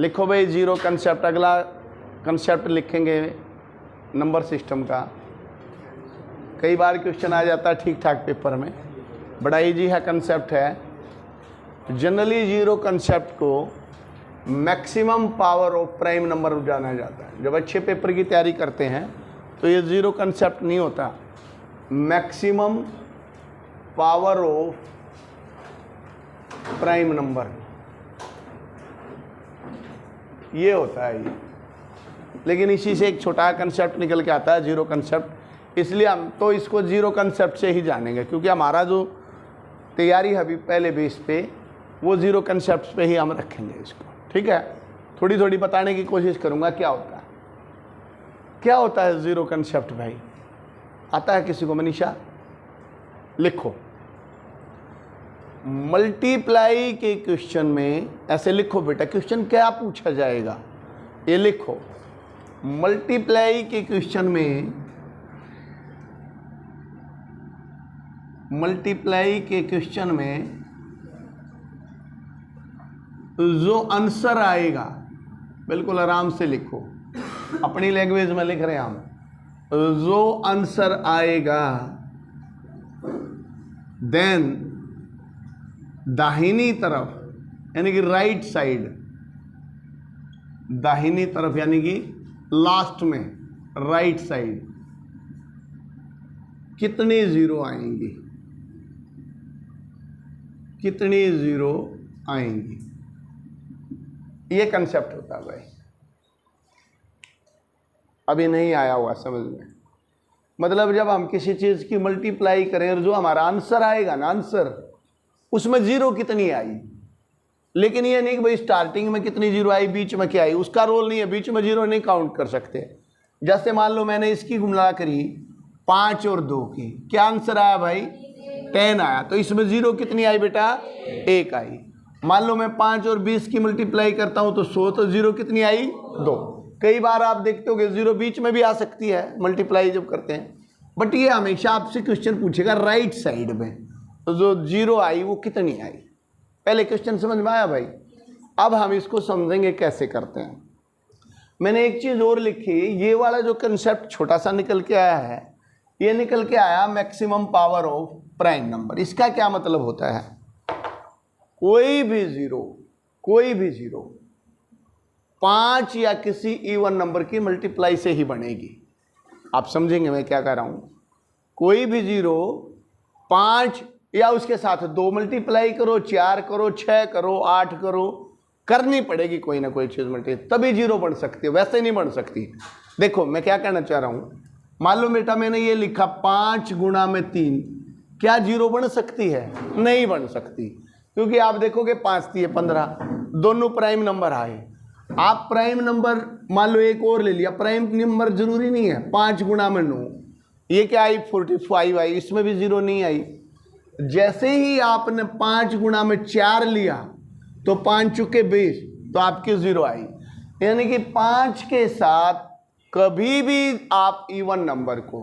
लिखो भाई zero concept. अगला कंसेप्ट लिखेंगे नंबर सिस्टम का। कई बार क्वेश्चन आ जाता है ठीक ठाक पेपर में, बड़ा इजी है कंसेप्ट है। जनरली जीरो कंसेप्ट को maximum power of prime number जाना जाता है। जब अच्छे पेपर की तैयारी करते हैं तो ये जीरो कंसेप्ट नहीं होता, maximum power of prime number ये होता है ये। लेकिन इसी से एक छोटा कंसेप्ट निकल के आता है जीरो कंसेप्ट, इसलिए हम तो इसको जीरो कंसेप्ट से ही जानेंगे, क्योंकि हमारा जो तैयारी है अभी पहले बेस पे वो जीरो कंसेप्ट पे ही हम रखेंगे इसको। ठीक है, थोड़ी थोड़ी बताने की कोशिश करूंगा क्या होता है। क्या होता है जीरो कंसेप्ट भाई, आता है किसी को? मनीषा लिखो। मल्टीप्लाई के क्वेश्चन में ऐसे लिखो बेटा, क्वेश्चन क्या पूछा जाएगा ये लिखो। मल्टीप्लाई के क्वेश्चन में, मल्टीप्लाई के क्वेश्चन में जो आंसर आएगा, बिल्कुल आराम से लिखो, अपनी लैंग्वेज में लिख रहे हैं हम, जो आंसर आएगा देन दाहिनी तरफ यानी कि राइट साइड, दाहिनी तरफ यानी कि लास्ट में राइट साइड कितने जीरो आएंगे, कितने जीरो आएंगे, ये कंसेप्ट होता है भाई। अभी नहीं आया हुआ समझ में? मतलब जब हम किसी चीज की मल्टीप्लाई करें और जो हमारा आंसर आएगा ना, आंसर उसमें जीरो कितनी आई, लेकिन ये नहीं कि भाई स्टार्टिंग में कितनी जीरो आई, बीच में क्या आई, उसका रोल नहीं है, बीच में जीरो नहीं काउंट कर सकते। जैसे मान लो मैंने इसकी गुणा करी 5 और 2 की, क्या आंसर आया भाई? 10 आया, तो इसमें जीरो कितनी आई बेटा? 1 आई। मान लो मैं 5 और 20 की मल्टीप्लाई करता हूं तो 100, तो जीरो कितनी आई? 2। कई बार आप देखते हो कि जीरो बीच में भी आ सकती है मल्टीप्लाई जब करते हैं, बट ये हमेशा आपसे क्वेश्चन पूछेगा राइट साइड में तो जो जीरो आई वो कितनी आई। पहले क्वेश्चन समझ में आया भाई? अब हम इसको समझेंगे कैसे करते हैं। मैंने एक चीज और लिखी, ये वाला जो कंसेप्ट छोटा सा निकल के आया है, ये निकल के आया maximum power of prime number. इसका क्या मतलब होता है? कोई भी जीरो 5 या किसी इवन नंबर की मल्टीप्लाई से ही बनेगी। आप समझेंगे मैं क्या कह रहा हूं? कोई भी जीरो 5 या उसके साथ 2 मल्टीप्लाई करो, 4 करो, 6 करो, 8 करो, करनी पड़ेगी कोई ना कोई चीज मल्टीप्लाई, तभी जीरो बन सकती है, वैसे नहीं बन सकती। देखो मैं क्या कहना चाह रहा हूं, मान लो बेटा मैंने ये लिखा 5 गुणा में 3, क्या जीरो बन सकती है? नहीं बन सकती, क्योंकि आप देखोगे 5 3 15, दोनों प्राइम नंबर आए। आप प्राइम नंबर मान लो एक और ले लिया, प्राइम नंबर जरूरी नहीं है। 5 गुणा में 9, ये क्या आई? 45 आई, इसमें भी जीरो नहीं आई। जैसे ही आपने 5 गुणा में 4 लिया तो 5 चुके 20, तो आपकी जीरो आई। यानी कि 5 के साथ कभी भी आप इवन नंबर को,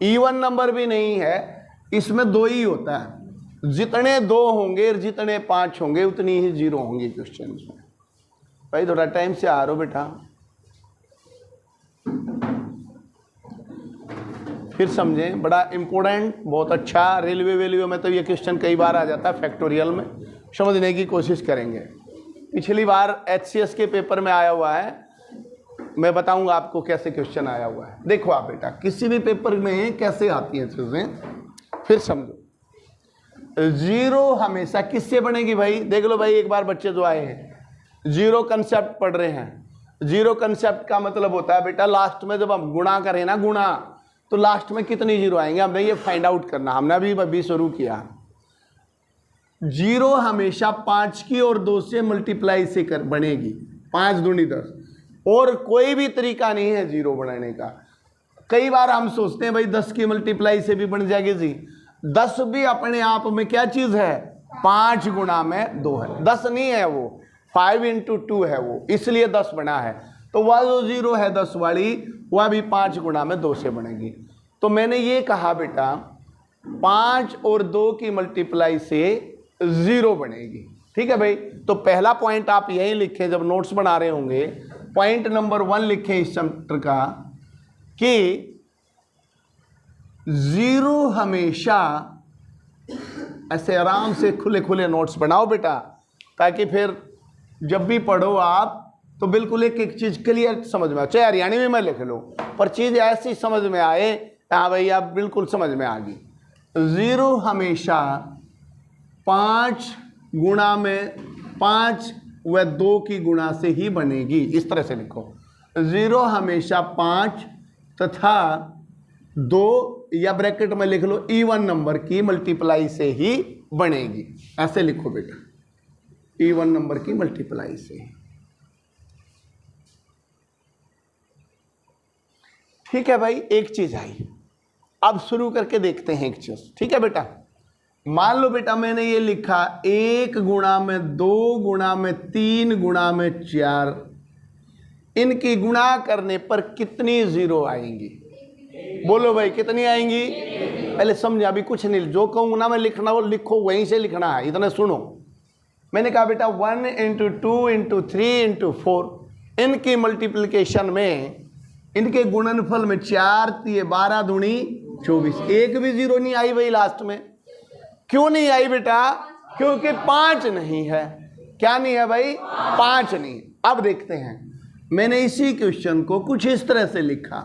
इवन नंबर भी नहीं है, इसमें 2 ही होता है, जितने 2 होंगे जितने 5 होंगे उतनी ही जीरो होंगी क्वेश्चन में। भाई थोड़ा टाइम से आ रहे हो बेटा, फिर समझें, बड़ा इंपॉर्टेंट, बहुत अच्छा। रेलवे में तो ये क्वेश्चन कई बार आ जाता है फैक्टोरियल में, समझने की कोशिश करेंगे। पिछली बार HCS के पेपर में आया हुआ है, मैं बताऊंगा आपको कैसे क्वेश्चन आया हुआ है। देखो आप बेटा किसी भी पेपर में कैसे आती हैं चीजें, फिर समझो। जीरो हमेशा किससे बनेगी भाई? देख लो भाई, एक बार बच्चे जो आए हैं जीरो कंसेप्ट पढ़ रहे हैं। जीरो कंसेप्ट का मतलब होता है बेटा लास्ट में जब हम गुणा करें ना, गुणा, तो लास्ट में कितनी जीरो आएंगे हमने ये फाइंड आउट करना। हमने अभी शुरू किया। जीरो हमेशा 5 की और 2 से मल्टीप्लाई से बनेगी, 5 दूनी 10, और कोई भी तरीका नहीं है जीरो बनाने का। कई बार हम सोचते हैं भाई 10 की मल्टीप्लाई से भी बन जाएगी जी, 10 भी अपने आप में क्या चीज है? 5 गुणा में 2 है, 10 नहीं है वो, 5 × 2 है वो, इसलिए 10 बना है। तो वह जो जीरो है 10 वाली, वह भी 5 गुणा में 2 से बनेगी। तो मैंने ये कहा बेटा 5 और 2 की मल्टीप्लाई से जीरो बनेगी। ठीक है भाई। तो पहला पॉइंट आप यही लिखें जब नोट्स बना रहे होंगे, पॉइंट नंबर 1 लिखें इस चैप्टर का कि जीरो हमेशा, ऐसे आराम से खुले खुले नोट्स बनाओ बेटा, ताकि फिर जब भी पढ़ो आप तो बिल्कुल एक एक चीज क्लियर समझ में आए। चाहे हरियाणी में मैं लिख लूँ पर चीज ऐसी समझ में आए, हाँ भाई आप बिल्कुल समझ में आ गई। जीरो हमेशा 5 गुणा में 5 व 2 की गुणा से ही बनेगी। इस तरह से लिखो, जीरो हमेशा 5 तथा 2 या ब्रैकेट में लिख लो इवन नंबर की मल्टीप्लाई से ही बनेगी। ऐसे लिखो बेटा, इवन नंबर की मल्टीप्लाई से। ठीक है भाई, एक चीज आई, अब शुरू करके देखते हैं एक चीज। ठीक है बेटा, मान लो बेटा मैंने ये लिखा 1 गुणा में 2 गुणा में 3 गुणा में 4, इनकी गुणा करने पर कितनी जीरो आएंगी? बोलो भाई कितनी आएंगी? पहले समझा, अभी कुछ नहीं, जो कहूँ ना मैं लिखना वो लिखो, वहीं से लिखना है। इतना सुनो, मैंने कहा बेटा 1 × 2 × 3 × 4, इनकी मल्टीप्लिकेशन में इनके गुणनफल में 4 × 12 दूनी 24, एक भी जीरो नहीं आई भाई लास्ट में। क्यों नहीं आई बेटा? क्योंकि 5 नहीं है। क्या नहीं है भाई? 5 नहीं। अब देखते हैं, मैंने इसी क्वेश्चन को कुछ इस तरह से लिखा,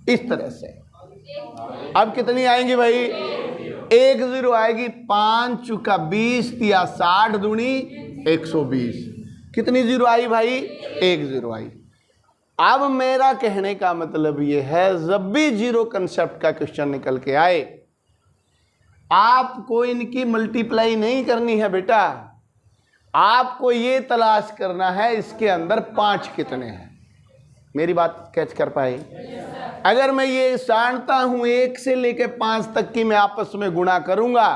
इस तरह से। अब कितनी आएंगी भाई? एक जीरो आएगी। 5 चुका 20 या 60 दूनी 120। कितनी जीरो आई भाई? एक जीरो आई। अब मेरा कहने का मतलब ये है, जब भी जीरो कंसेप्ट का क्वेश्चन निकल के आए, आपको इनकी मल्टीप्लाई नहीं करनी है बेटा, आपको ये तलाश करना है इसके अंदर 5 कितने हैं। मेरी बात कैच कर पाए? अगर मैं ये जानता हूं 1 से लेके 5 तक की मैं आपस में गुणा करूंगा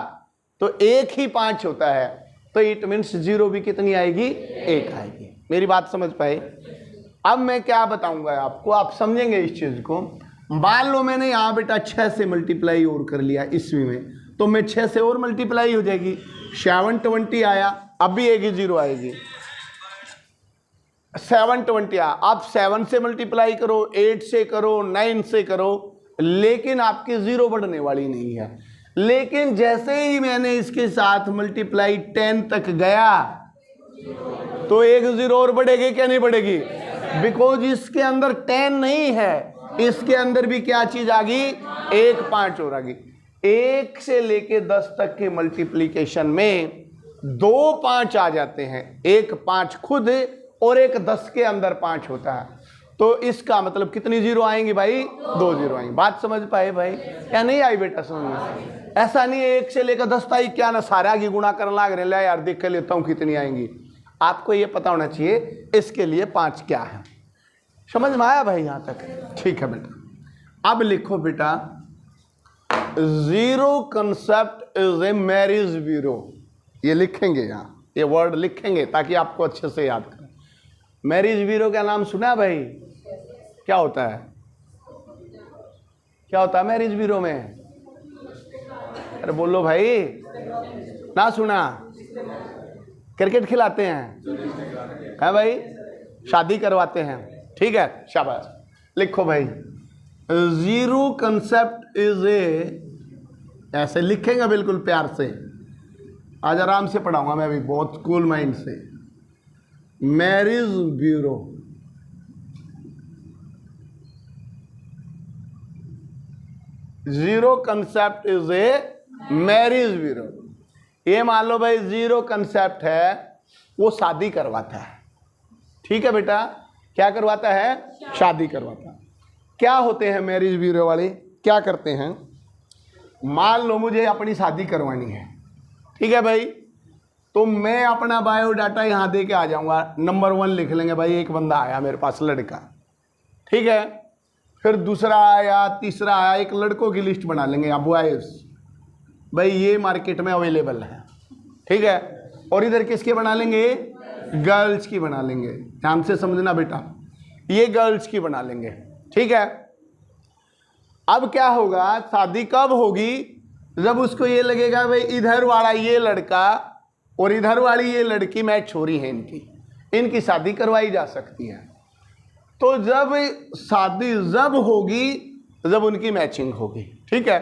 तो 1 ही 5 होता है, तो इट मीन्स जीरो भी कितनी आएगी? 1 आएगी। मेरी बात समझ पाए? अब मैं क्या बताऊंगा आपको, आप समझेंगे इस चीज को। मान लो मैंने यहां बेटा 6 से मल्टीप्लाई और कर लिया ईस्वी में, तो मैं 6 से और मल्टीप्लाई हो जाएगी, 720 आया। अब भी एक ही जीरो आएगी, 720 आया। आप 7 से मल्टीप्लाई करो, 8 से करो, 9 से करो, लेकिन आपकी जीरो बढ़ने वाली नहीं है। लेकिन जैसे ही मैंने इसके साथ मल्टीप्लाई 10 तक गया तो एक जीरो और बढ़ेगी क्या नहीं बढ़ेगी? बिकॉज इसके अंदर 10 नहीं है, इसके अंदर भी क्या चीज आ गई? एक 5 और आ गई। 1 से लेके 10 तक के मल्टीप्लीकेशन में 2 5 आ जाते हैं, एक 5 खुद और एक 10 के अंदर 5 होता है। तो इसका मतलब कितनी जीरो आएंगी भाई? 2 जीरो आएंगी। बात समझ पाए भाई? क्या नहीं आई बेटा समझ में? ऐसा नहीं है 1 से लेकर 10 तक क्या ना सारा की गुणा करने लग रहे हैं, यार देख के लेता हूं कितनी आएंगी। आपको ये पता होना चाहिए इसके लिए 5 क्या है। समझ में आया भाई यहां तक? ठीक है बेटा, अब लिखो बेटा, zero concept is a marriage bureau. ये लिखेंगे यहाँ, ये वर्ड लिखेंगे ताकि आपको अच्छे से याद करें। मैरिज ब्यूरो का नाम सुना भाई? क्या होता है? क्या होता है मैरिज ब्यूरो में? अरे बोलो भाई, ना सुना? क्रिकेट खिलाते हैं, है भाई? शादी करवाते हैं, ठीक है, शाबाश। लिखो भाई, जीरो कंसेप्ट इज ए, ऐसे लिखेंगे बिल्कुल प्यार से। आज आराम से पढ़ाऊंगा मैं भी, बहुत कूल माइंड से। Marriage bureau, zero concept is a marriage bureau. ये मान लो भाई जीरो कंसेप्ट है, वो शादी करवाता है। ठीक है बेटा, क्या करवाता है? शादी करवाता है। क्या होते हैं मैरिज ब्यूरो वाले? क्या करते हैं? मान लो मुझे अपनी शादी करवानी है, ठीक है भाई, तो मैं अपना बायोडाटा यहाँ दे के आ जाऊँगा। नंबर 1 लिख लेंगे भाई, एक बंदा आया मेरे पास लड़का, ठीक है। फिर दूसरा आया, तीसरा आया, एक लड़कों की लिस्ट बना लेंगे यहाँ, बॉयज भाई ये मार्केट में अवेलेबल है, ठीक है। और इधर किसके बना लेंगे? गर्ल्स की बना लेंगे। ध्यान से समझना बेटा, ये गर्ल्स की बना लेंगे, ठीक है। अब क्या होगा, शादी कब होगी? जब उसको ये लगेगा भाई इधर वाला ये लड़का और इधर वाली ये लड़की मैच हो रही है, इनकी शादी करवाई जा सकती है। तो जब शादी जब होगी जब उनकी मैचिंग होगी, ठीक है।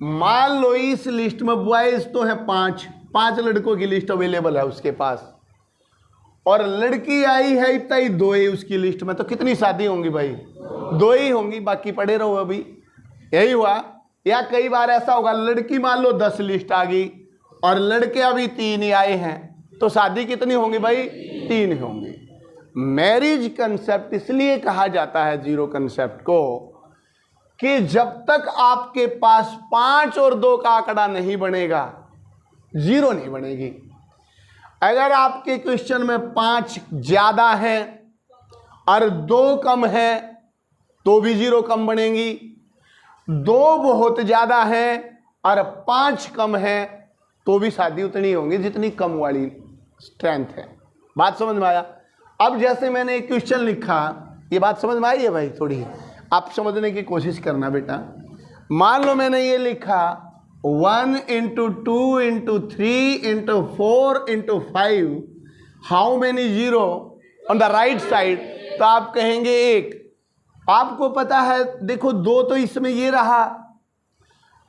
मान लो इस लिस्ट में बॉयज तो है 5 लड़कों की लिस्ट अवेलेबल है उसके पास, और लड़की आई है इतना ही 2 ही उसकी लिस्ट में, तो कितनी शादी होंगी भाई? 2 ही होंगी, बाकी पड़े रहो अभी। यही हुआ। या कई बार ऐसा होगा लड़की मान लो 10 लिस्ट आ गई और लड़के अभी 3 ही आए हैं, तो शादी कितनी होंगी भाई? 3 होंगी। मैरिज कंसेप्ट इसलिए कहा जाता है जीरो कंसेप्ट को कि जब तक आपके पास 5 और 2 का आंकड़ा नहीं बनेगा, जीरो नहीं बनेगी। अगर आपके क्वेश्चन में 5 ज्यादा है और 2 कम है तो भी जीरो कम बनेगी। 2 बहुत ज्यादा है और 5 कम है तो भी शादी उतनी होंगी जितनी कम वाली स्ट्रेंथ है। बात समझ में आया? अब जैसे मैंने एक क्वेश्चन लिखा, ये बात समझ में आई है भाई? थोड़ी आप समझने की कोशिश करना बेटा। मान लो मैंने ये लिखा 1 × 2 × 3 × 4 × 5, how many zero on the right side, तो आप कहेंगे 1। आपको पता है देखो 2 तो इसमें ये रहा।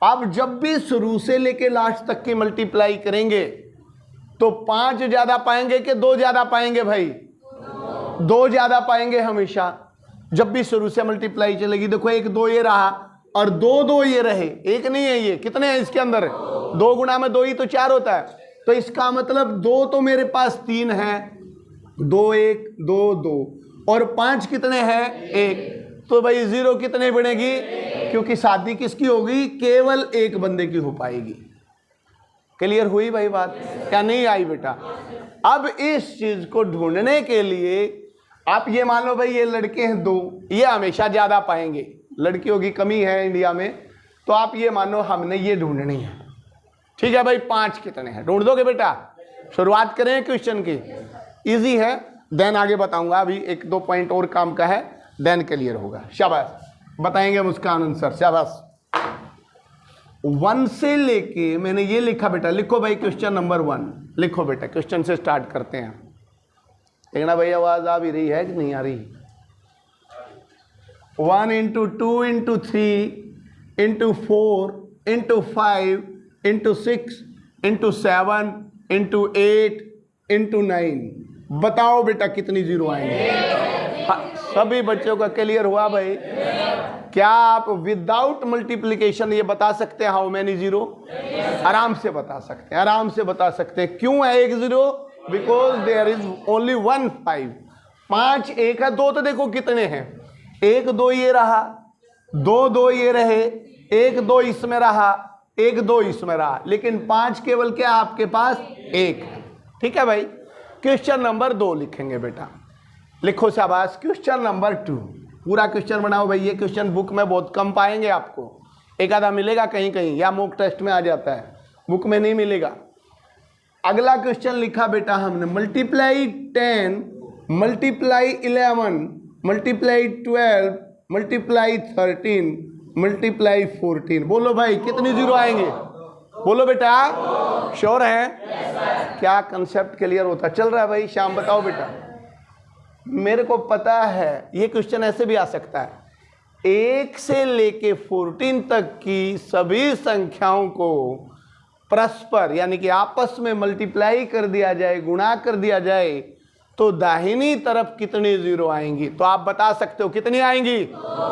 आप जब भी शुरू से लेके लास्ट तक की मल्टीप्लाई करेंगे तो 5 ज्यादा पाएंगे कि 2 ज्यादा पाएंगे भाई? 2 ज्यादा पाएंगे हमेशा जब भी शुरू से मल्टीप्लाई चलेगी। देखो 1 2 ये रहा और 2 2 ये रहे, 1 नहीं है ये। कितने हैं इसके अंदर? 2 गुणा में 2 ही तो 4 होता है। तो इसका मतलब 2 तो मेरे पास 3 है, 2 1 2 2 और 5 कितने हैं? 1। तो भाई जीरो कितने बनेगी? क्योंकि शादी किसकी होगी? केवल एक बंदे की हो पाएगी। क्लियर हुई भाई बात? क्या नहीं आई बेटा? अब इस चीज को ढूंढने के लिए आप ये मान लो भाई ये लड़के हैं 2, ये हमेशा ज्यादा पाएंगे, लड़कियों की कमी है इंडिया में, तो आप ये मानो हमने ये ढूंढनी है। ठीक है भाई, 5 कितने हैं? ढूंढ दोगे बेटा? शुरुआत करें क्वेश्चन की, इजी है, देन आगे बताऊंगा। अभी 1-2 पॉइंट और काम का है, देन क्लियर होगा। शाबाश, बताएंगे मुस्कान आंसर। शाबाश। 1 से लेके मैंने ये लिखा बेटा, लिखो भाई क्वेश्चन नंबर 1 लिखो बेटा। क्वेश्चन से स्टार्ट करते हैं। देखना भाई आवाज आ भी रही है कि नहीं आ रही? 1 × 2 × 3 × 4 × 5 × 6 × 7 × 8 × 9, बताओ बेटा कितनी जीरो आएंगे? हाँ, सभी बच्चों का क्लियर हुआ भाई? क्या आप विदाउट मल्टीप्लिकेशन ये बता सकते हैं हाउ मेनी जीरो? आराम से बता सकते हैं, आराम से बता सकते हैं। क्यों है 1 zero? Because there is only 1 5। 5 1 है, 2 तो देखो कितने हैं, 1 2 ये रहा, 2 2 ये रहे, 1 2 इसमें रहा, 1 2 इसमें रहा, लेकिन 5 केवल क्या आपके पास? 1 है। ठीक है भाई। क्वेश्चन नंबर 2 लिखेंगे बेटा, लिखो शाबाश। क्वेश्चन नंबर 2 पूरा क्वेश्चन बनाओ भाई। ये क्वेश्चन बुक में बहुत कम पाएंगे आपको, एक आधा मिलेगा कहीं कहीं, या मॉक टेस्ट में आ जाता है, बुक में नहीं मिलेगा। अगला क्वेश्चन लिखा बेटा हमने, multiply 10 multiply 11 multiply 12 multiply 13 multiply 14। बोलो भाई कितनी जीरो आएंगे? बोलो बेटा, श्योर है? क्या कंसेप्ट क्लियर होता चल रहा है भाई? शाम बताओ बेटा। मेरे को पता है ये क्वेश्चन ऐसे भी आ सकता है, 1 से लेके 14 तक की सभी संख्याओं को परस्पर यानी कि आपस में मल्टीप्लाई कर दिया जाए, गुणा कर दिया जाए, तो दाहिनी तरफ कितनी जीरो आएंगी? तो आप बता सकते हो कितनी आएंगी?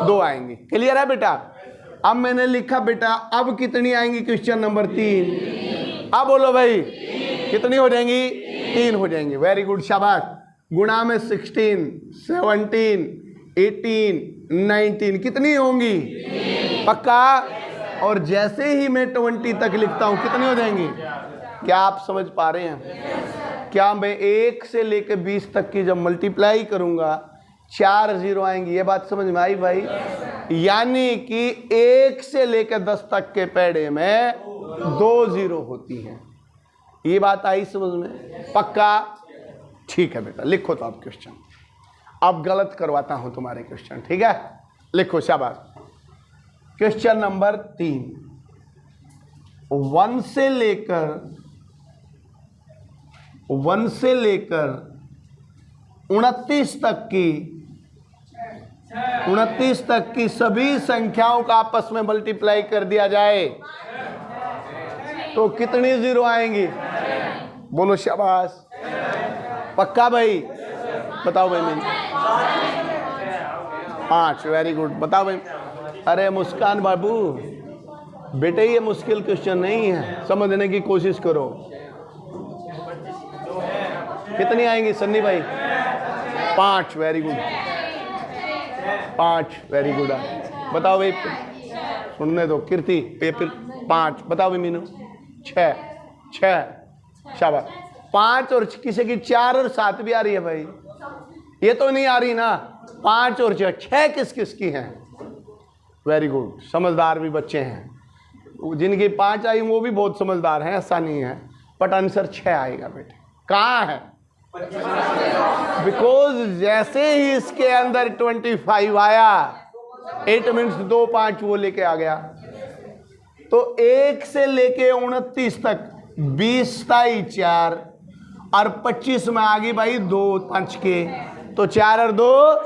2 आएंगी। क्लियर है बेटा? अब मैंने लिखा बेटा, अब कितनी आएंगी? Question number 3। अब बोलो भाई कितनी हो जाएंगी? 3 हो जाएंगी। वेरी गुड, शाबाश। गुणा में 16 17 18 19 कितनी होंगी? पक्का? और जैसे ही मैं 20 तक लिखता हूं कितनी हो जाएंगी? क्या आप समझ पा रहे हैं? क्या मैं 1 से लेकर 20 तक की जब मल्टीप्लाई करूंगा 4 जीरो आएंगी? ये बात समझ में आई भाई? यानी कि 1 से लेकर 10 तक के पैड़े में 2 जीरो होती हैं। ये बात आई समझ में? पक्का? ठीक है बेटा, लिखो तो आप क्वेश्चन। अब गलत करवाता हूं तुम्हारे क्वेश्चन, ठीक है? लिखो शाबाश। क्वेश्चन नंबर 3, 1 से लेकर 1 से लेकर 29 तक की सभी संख्याओं का आपस में मल्टीप्लाई कर दिया जाए तो कितनी जीरो आएंगी? बोलो शाबाश। पक्का भाई? बताओ भाई। मैं 5। Very good. बताओ भाई। अरे मुस्कान बाबू बेटे, ये मुश्किल क्वेश्चन नहीं है, समझने की कोशिश करो। कितनी आएंगी सन्नी भाई? 5। Very good. 5। Very good. बताओ भाई। सुनने दो कीर्ति। पेपर 5। बताओ भाई मीनू। 6। शाबाश। 5 और किसी की 4 और 7 भी आ रही है भाई? ये तो नहीं आ रही ना। 5 और 6 किस किस की हैं? Very good. समझदार भी बच्चे हैं। जिनकी 5 आई वो भी बहुत समझदार हैं, ऐसा नहीं है। बट आंसर 6 आएगा बेटे। कहाँ है? बिकॉज जैसे ही इसके अंदर 25 आया, 8 मीन्स 2 5 वो लेके आ गया। तो 1 से लेके 29 तक 20 ताई 4 और 25 में आ गई भाई 2 5 के, तो 4 और 2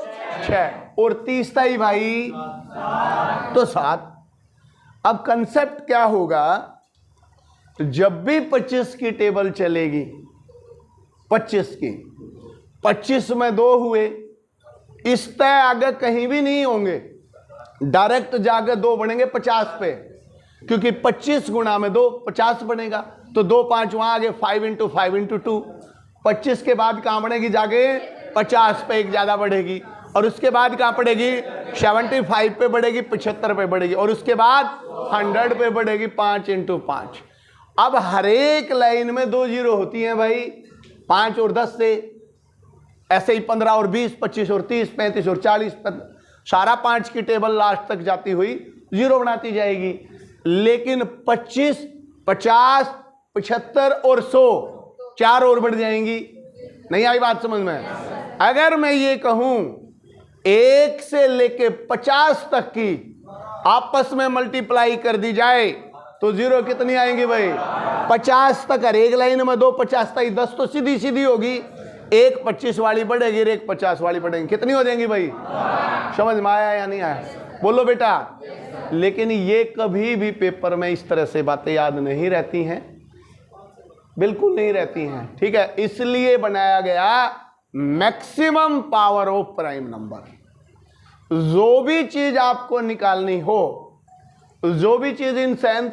6 और 30 ताई भाई तो 7। अब कंसेप्ट क्या होगा? जब भी 25 की टेबल चलेगी, 25 में 2 हुए, इस तय आगे कहीं भी नहीं होंगे, डायरेक्ट जाकर 2 बनेंगे 50 पे, क्योंकि 25 गुणा में 2 50 बनेगा। तो 2 5 वहां आगे 5 × 5 × 2। 25 के बाद कहां बढ़ेगी? जाके 50 पे एक ज्यादा बढ़ेगी, और उसके बाद कहां पड़ेगी? 75 पे बढ़ेगी, 75 पे बढ़ेगी, और उसके बाद 100 पे बढ़ेगी। 5 × 5। अब हर एक लाइन में 2 जीरो होती हैं भाई। 5 और 10 से ऐसे ही 15 और 20, 25 और 30, 35 और 40, सारा 5 की टेबल लास्ट तक जाती हुई जीरो बनाती जाएगी। लेकिन 25, 50, 75 और 100 4 और बढ़ जाएंगी। नहीं आई बात समझ में? अगर मैं ये कहूं 1 से लेके 50 तक की आपस में मल्टीप्लाई कर दी जाए तो जीरो कितनी आएंगी भाई? 50 तक। हर एक लाइन में 2 50 तक 10 तो सीधी सीधी होगी। एक 25 वाली बढ़ेगी, एक 50 वाली बढ़ेगी। कितनी हो जाएंगी भाई? समझ में आया या नहीं आया? बोलो बेटा। लेकिन ये कभी भी पेपर में इस तरह से बातें याद नहीं रहती हैं, बिल्कुल नहीं रहती हैं। ठीक है, इसलिए बनाया गया maximum power of prime number. जो भी चीज आपको निकालनी हो, जो भी चीज इन सेंस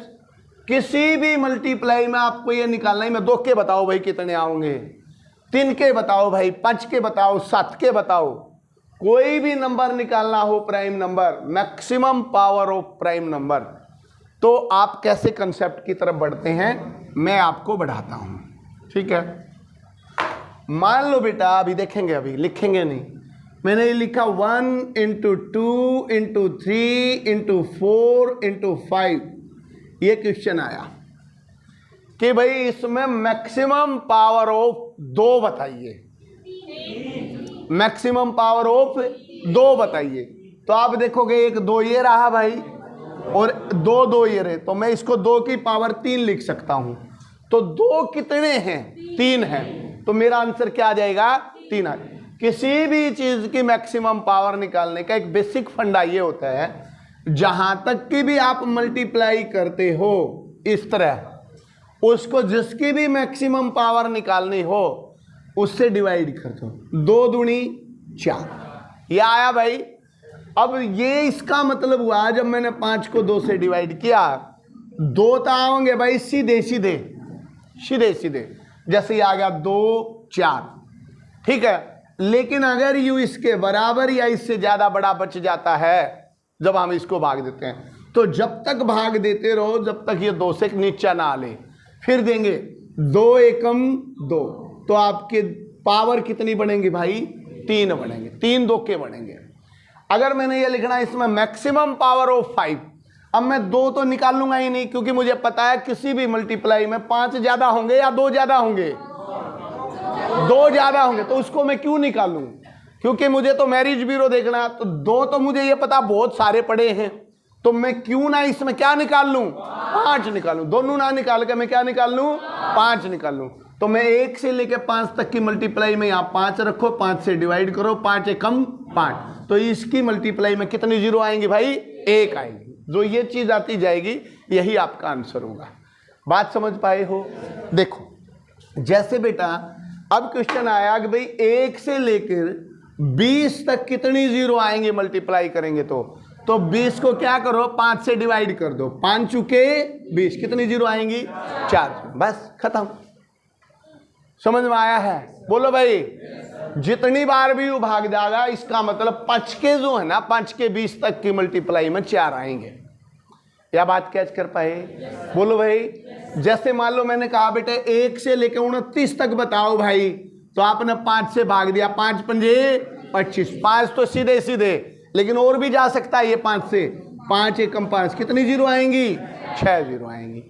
किसी भी मल्टीप्लाई में आपको ये निकालना है। मैं 2 के बताओ भाई कितने आओगे, 3 के बताओ भाई, 5 के बताओ, 7 के बताओ, कोई भी नंबर निकालना हो prime number, maximum power of prime number, तो आप कैसे कंसेप्ट की तरफ बढ़ते हैं मैं आपको बढ़ाता हूं। ठीक है, मान लो बेटा, अभी देखेंगे, अभी लिखेंगे नहीं, मैंने ये लिखा 1 × 2 × 3 × 4 × 5। ये क्वेश्चन आया कि भाई इसमें मैक्सिमम पावर ऑफ 2 बताइए, मैक्सिमम पावर ऑफ 2 बताइए। तो आप देखोगे 1 2 ये रहा भाई, और 2 2 ये रहे, तो मैं इसको 2 की पावर 3 लिख सकता हूं। तो 2 कितने हैं? 3 हैं। तो मेरा आंसर क्या आ जाएगा? 3 आ जाएगा। किसी भी चीज की मैक्सिमम पावर निकालने का एक बेसिक फंडा ये होता है, जहां तक की भी आप मल्टीप्लाई करते हो इस तरह, उसको जिसकी भी मैक्सिमम पावर निकालनी हो उससे डिवाइड कर दो। 2 दूनी 4, ये आया भाई। अब ये इसका मतलब हुआ, जब मैंने 5 को 2 से डिवाइड किया, 2 तो आओगे भाई सीधे सीधे सीधे सीधे, जैसे ये आ गया 2 4। ठीक है, लेकिन अगर यू इसके बराबर या इससे ज्यादा बड़ा बच जाता है जब हम इसको भाग देते हैं, तो जब तक भाग देते रहो जब तक ये 2 से नीचा ना ले, फिर देंगे 2 एकम 2, तो आपके पावर कितनी बनेंगी भाई? 3 बनेंगे, 3 2 के बनेंगे। अगर मैंने ये लिखना है इसमें मैक्सिमम पावर ऑफ 5, अब मैं 2 तो निकालूंगा ही नहीं, क्योंकि मुझे पता है किसी भी मल्टीप्लाई में 5 ज्यादा होंगे या 2 ज्यादा होंगे, 2 ज्यादा होंगे, तो उसको मैं क्यों निकालूं? क्योंकि मुझे तो मैरिज ब्यूरो देखना, तो 2 तो मुझे ये पता बहुत सारे पड़े हैं, तो मैं क्यों ना इसमें क्या निकाल लूं? 5 निकालूं। दोनों ना निकाल के मैं क्या निकाल लूं? 5 निकाल लूं। तो मैं 1 से लेकर 5 तक की मल्टीप्लाई में यहाँ 5 रखो, 5 से डिवाइड करो, 5 एकम 5, तो इसकी मल्टीप्लाई में कितनी जीरो आएंगी भाई? 1 आएंगी। जो ये चीज आती जाएगी यही आपका आंसर होगा। बात समझ पाए हो? देखो जैसे बेटा अब क्वेश्चन आया कि भाई 1 से लेकर 20 तक कितनी जीरो आएंगे मल्टीप्लाई करेंगे, तो 20 को क्या करो 5 से डिवाइड कर दो, 5 चुके 20, कितनी जीरो आएंगी? 4। बस खत्म। समझ में आया है? बोलो भाई। जितनी बार भी वो भाग जाएगा इसका मतलब 5 के जो है ना 5 के 20 तक की मल्टीप्लाई में 4 आएंगे। या बात कैच कर पाए? बोलो भाई। जैसे मान लो मैंने कहा बेटे 1 से लेकर 29 तक बताओ भाई, तो आपने 5 से भाग दिया, 5 पंजे 25, 5 तो सीधे सीधे, लेकिन और भी जा सकता है ये 5 से, 5 एकम 5, कितनी जीरो आएंगी? 6 जीरो आएंगी।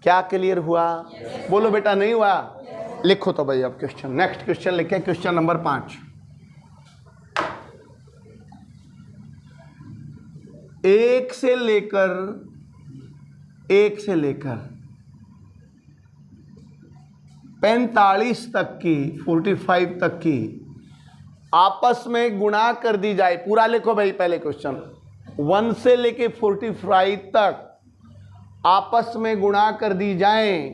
क्या क्लियर हुआ? बोलो बेटा नहीं हुआ? लिखो तो भाई अब क्वेश्चन, नेक्स्ट क्वेश्चन लिखे, क्वेश्चन नंबर 5। 1 से लेकर 45 तक की, 45 तक की आपस में गुणा कर दी जाए। पूरा लिखो भाई पहले क्वेश्चन। 1 से लेके 45 तक आपस में गुणा कर दी जाए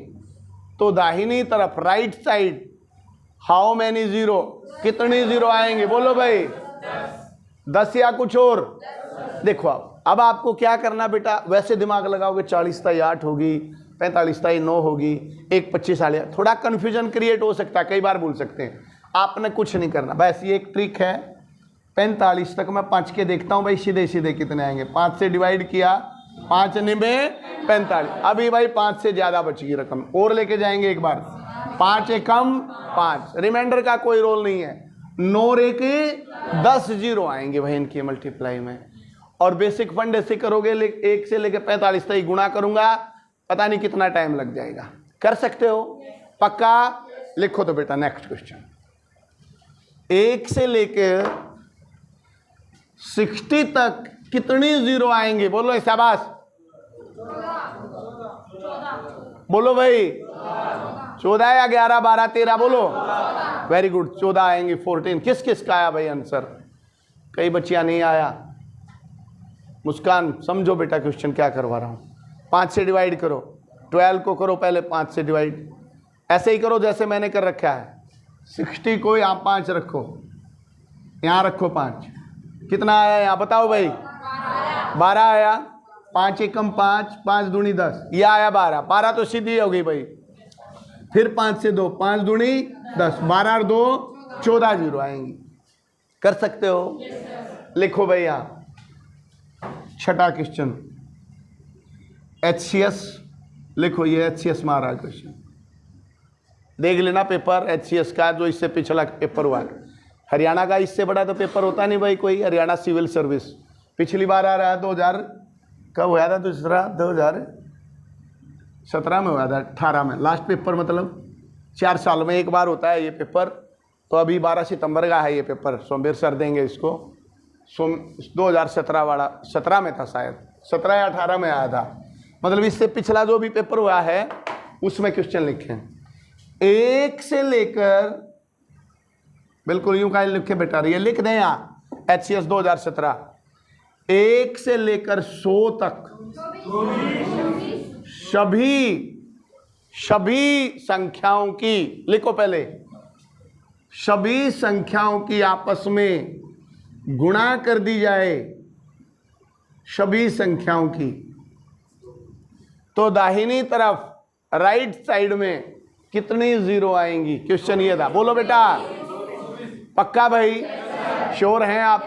तो दाहिनी तरफ right side how many zero, कितनी जीरो आएंगे? बोलो भाई। 10 या कुछ और? देखो अब आपको क्या करना बेटा, वैसे दिमाग लगाओगे 40 ताई 8 होगी, 45 ताई 9 होगी, 1 25 साल, थोड़ा कन्फ्यूजन क्रिएट हो सकता है, कई बार भूल सकते हैं। आपने कुछ नहीं करना, बस ये एक ट्रिक है। 45 तक मैं 5 के देखता हूँ भाई, सीधे सीधे कितने आएंगे। 5 से डिवाइड किया, 5 निबे 45, अभी भाई 5 से ज़्यादा बची रकम और लेके जाएंगे एक बार। 5 एकम 5, रिमाइंडर का कोई रोल नहीं है। 9 एक 10 जीरो आएंगे भाई इनकी मल्टीप्लाई में। और बेसिक फंड ऐसे करोगे, 1 से लेकर 45 तक गुणा करूंगा, पता नहीं कितना टाइम लग जाएगा। कर सकते हो? पक्का? लिखो तो बेटा नेक्स्ट क्वेश्चन। 1 से लेकर 60 तक कितनी जीरो आएंगे? बोलो शाबाश। बोलो भाई। 14 या 11 12 13? बोलो। वेरी गुड, 14 आएंगे। 14 किस किस का आया भाई आंसर? कई बच्चियां नहीं आया। मुस्कान समझो बेटा क्वेश्चन क्या करवा रहा हूँ। 5 से डिवाइड करो, 12 को करो पहले 5 से डिवाइड, ऐसे ही करो जैसे मैंने कर रखा है। 60 को यहाँ 5 रखो, यहाँ रखो 5, कितना आया यहाँ बताओ भाई? 12 आया। 5 एकम 5, 5 दूनी 10, यह आया 12। 12 तो सीधी हो गई भाई। फिर 5 से 2, 5 दूनी 10, 12 और 2 14 जीरो आएंगी। कर सकते हो? लिखो भाई यहाँ छठा क्वेश्चन, HCS लिखो। ये HCS मारा क्वेश्चन, देख लेना पेपर HCS का जो इससे पिछला पेपर हुआ। हरियाणा का इससे बड़ा तो पेपर होता नहीं भाई कोई। हरियाणा सिविल सर्विस पिछली बार आ रहा है 2000 कब हुआ था? दूसरा 2017 में हुआ था, 18 में लास्ट पेपर, मतलब 4 साल में एक बार होता है ये पेपर। तो अभी 12 सितंबर का है ये पेपर, सोमवीर सर देंगे इसको। 2017 वाला 17 में था शायद, 17 या 18 में आया था। मतलब इससे पिछला जो भी पेपर हुआ है उसमें क्वेश्चन लिखे। 1 से लेकर, बिल्कुल यूं कहीं लिखे बेटा, ये लिख दें यहाँ HCS 2017। 1 से लेकर 100 तक सभी संख्याओं की, लिखो पहले, सभी संख्याओं की आपस में गुणा कर दी जाए, सभी संख्याओं की, तो दाहिनी तरफ राइट साइड में कितनी जीरो आएंगी? क्वेश्चन ये था। बोलो बेटा। पक्का भाई? श्योर हैं आप?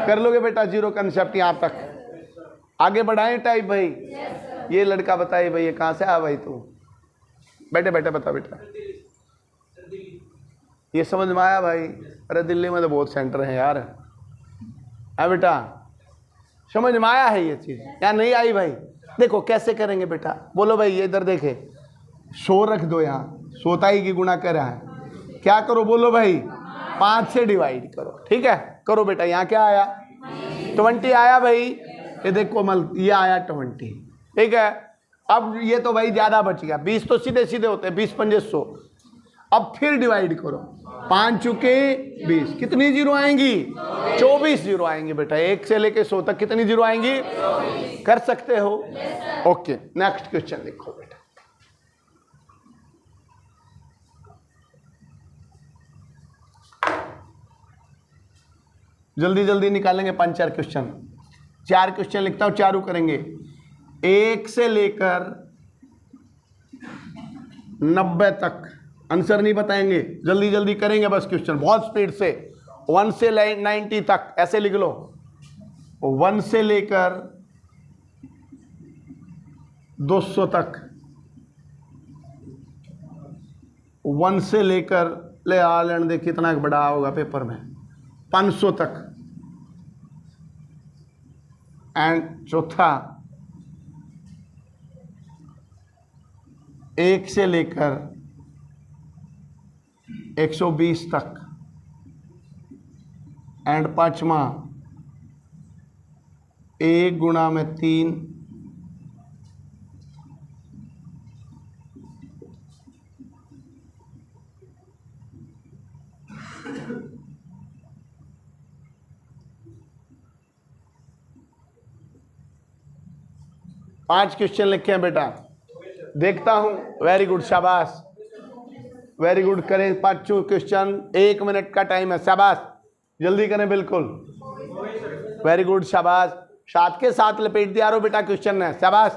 कर लोगे बेटा जीरो कंसेप्ट यहाँ तक? आगे बढ़ाएं टाइप भाई। ये लड़का बताइए भाई, ये कहाँ से आया भाई? तू बैठे बैठे बता बेटा। ये समझ में आया भाई? अरे दिल्ली में तो बहुत सेंटर है यार। हाँ बेटा, समझ में आया है ये चीज़ या नहीं आई भाई? देखो कैसे करेंगे बेटा। बोलो भाई, ये इधर देखे, 100 रख दो यहाँ, 100 ताई की गुणा कर रहा है। क्या करो? बोलो भाई, 5 से डिवाइड करो। ठीक है, करो बेटा। यहाँ क्या आया? 20 आया भाई। ये देखो मल, ये आया 20। ठीक है, अब ये तो भाई ज़्यादा बच गया। 20 तो सीधे सीधे होते हैं, 20 पंजे 100। अब फिर डिवाइड करो, 5 चुके 20, कितनी जीरो आएंगी? 24 जीरो आएंगी बेटा। 1 से लेके 100 तक कितनी जीरो आएंगी? कर सकते हो? ओके, नेक्स्ट क्वेश्चन देखो बेटा। जल्दी जल्दी निकालेंगे 5-4 क्वेश्चन। 4 क्वेश्चन लिखता हूं, चारों करेंगे। 1 से लेकर 90 तक आंसर नहीं बताएंगे, जल्दी जल्दी करेंगे बस क्वेश्चन, बहुत स्पीड से। 1 से 90 तक ऐसे लिख लो। 1 से लेकर 200 तक, 1 से लेकर ले आ लेने दे कितना बड़ा होगा पेपर में, 500 तक। एंड चौथा 1 से लेकर 120 तक। एंड पांचवा 1 गुणा में 3 5 क्वेश्चन लिखे हैं बेटा, देखता हूं। वेरी गुड, शाबाश, वेरी गुड। करें 5 क्वेश्चन, 1 मिनट का टाइम है, शाबाश, जल्दी करें, बिल्कुल वेरी गुड, शाबाश। साथ के साथ लपेट दिया रो बेटा क्वेश्चन है, शाबाश।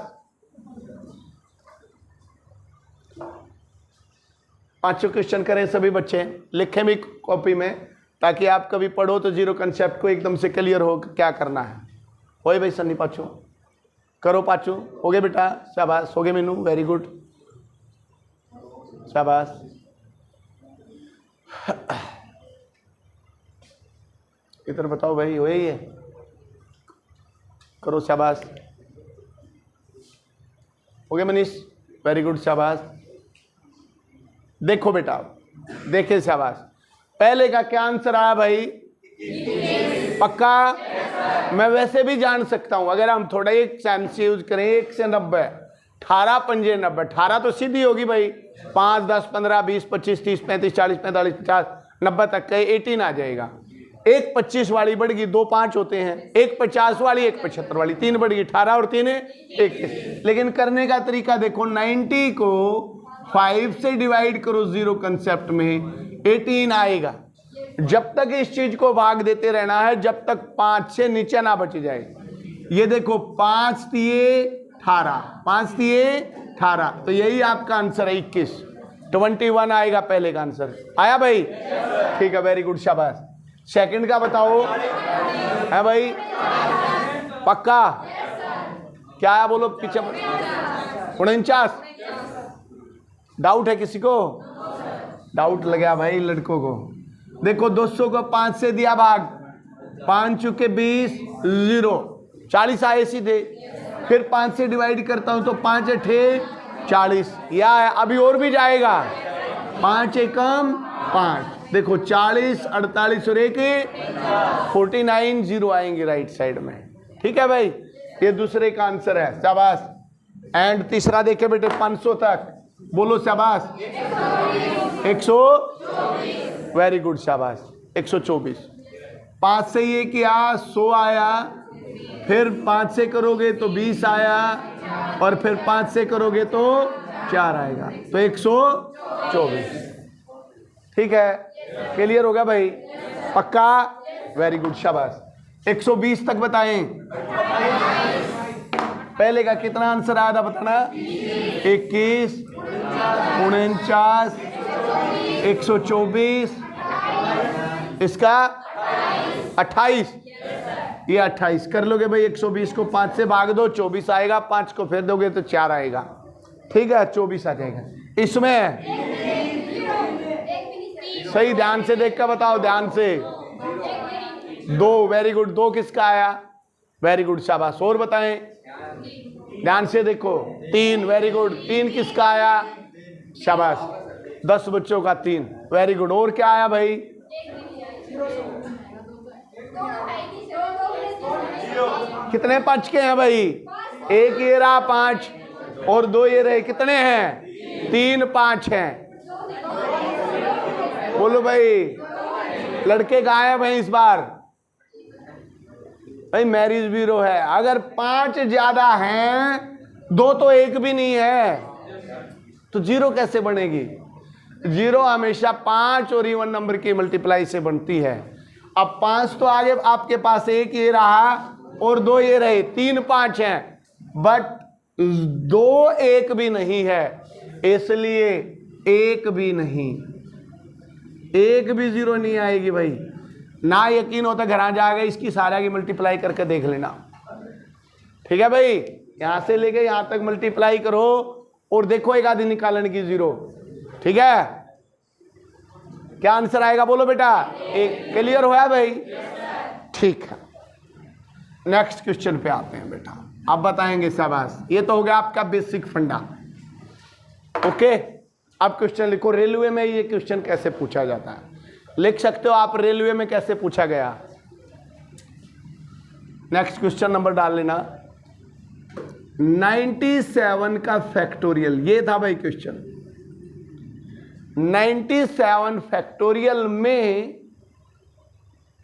5 क्वेश्चन करें सभी बच्चे, लिखें भी कॉपी में, ताकि आप कभी पढ़ो तो जीरो कंसेप्ट को एकदम से क्लियर हो क्या करना है। हो भाई सन्नी, 5 करो, 5 हो गए बेटा, शाबाश। हो गए मीनू, वेरी गुड, शाबाश। इधर बताओ भाई, हो ही है, करो, शाबाश। हो गए मनीष, वेरी गुड, शाबाश। देखो बेटा, देखे, शाबाश। पहले का क्या आंसर आया भाई? पक्का? मैं वैसे भी जान सकता हूं, अगर हम थोड़ा एक चांस यूज करें। 1 से 90, 18 पंजे 90, 18 तो सीधी होगी भाई। 5, 10, 15, 20, 25, 30, 35, 40, 45, 50, 90 तक का 18 आ जाएगा। एक 25 वाली बढ़ गई, 2 5 होते हैं, एक 50 वाली, एक 75 वाली, 3 बढ़ गई, 18 और 3 21। लेकिन करने का तरीका देखो, 90 को 5 से डिवाइड करो जीरो कंसेप्ट में, 18 आएगा। जब तक इस चीज को भाग देते रहना है, जब तक 5 से नीचे ना बच जाए। ये देखो, 5 दिए 18, 5 दिए 18, तो यही आपका आंसर है 21। 21 आएगा पहले का आंसर। आया भाई? ठीक है, वेरी गुड, शाबाश। सेकंड का बताओ, है भाई? पक्का? क्या है बोलो पीछे? 49। डाउट है किसी को? डाउट लगा भाई लड़कों को। देखो, 200 को 5 से दिया भाग, 5 चुके 20, 0, 40 आए सीधे। फिर 5 से डिवाइड करता हूं तो 5 8 40, या अभी और भी जाएगा, 5 एकम 5। देखो 40, 48 और 1 49, 0 आएंगे राइट साइड में। ठीक है भाई, ये दूसरे का आंसर है, शाबाश। एंड तीसरा देखे बेटे, 500 तक, बोलो शाबाश। 124, वेरी गुड, शाबाश। 124। 5 से ये किया, 100 आया। फिर 5 से करोगे तो 20 आया, और फिर 5 से करोगे तो 4 आएगा, तो 124। ठीक है, क्लियर होगा भाई? पक्का? वेरी गुड, शाबाश। 120 तक बताएं। पहले का कितना आंसर आया था बताना? 21, 49, 124, इसका 28। ये 28 कर लोगे भाई। 120 को 5 से भाग दो, 24 आएगा। 5 को फेर दोगे तो 4 आएगा। ठीक है, 24 आ जाएगा। इसमें सही ध्यान से देख कर बताओ, ध्यान से। 2, वेरी गुड। 2 किसका आया? वेरी गुड, शाबाश। और बताएं, ध्यान से देखो। 3, वेरी गुड। 3 किसका आया? शाबाश। 10 बच्चों का 3, वेरी गुड। और क्या आया भाई? कितने 5 के हैं भाई? 1 ये रहा 5 और 2 ये रहे, कितने हैं? 3 5 हैं। बोलो भाई, लड़के कहाँ हैं भाई इस बार? भाई मैरिज ब्यूरो है। अगर 5 ज्यादा हैं, 2 तो 1 भी नहीं है, तो 0 कैसे बनेगी? 0 हमेशा 5 और इवन नंबर की मल्टीप्लाई से बनती है। अब 5 तो आगे आपके पास 1 ये रहा और 2 ये रहे, 3 5 हैं, बट 2 1 भी नहीं है, इसलिए 1 भी नहीं, 1 भी 0 नहीं आएगी भाई। ना यकीन होता घर जाके इसकी सारा की मल्टीप्लाई करके देख लेना, ठीक है भाई? यहां से लेके यहां तक मल्टीप्लाई करो और देखो एक आधी निकालने की 0, ठीक है? क्या आंसर आएगा बोलो बेटा? एक क्लियर हुआ भाई? ठीक है, नेक्स्ट क्वेश्चन पे आते हैं बेटा। अब बताएंगे शाबाश, ये तो हो गया आपका बेसिक फंडा। ओके, अब क्वेश्चन लिखो। रेलवे में ये क्वेश्चन कैसे पूछा जाता है, लिख सकते हो आप, रेलवे में कैसे पूछा गया। नेक्स्ट क्वेश्चन नंबर डाल लेना, 97 का फैक्टोरियल। ये था भाई क्वेश्चन। 97 फैक्टोरियल में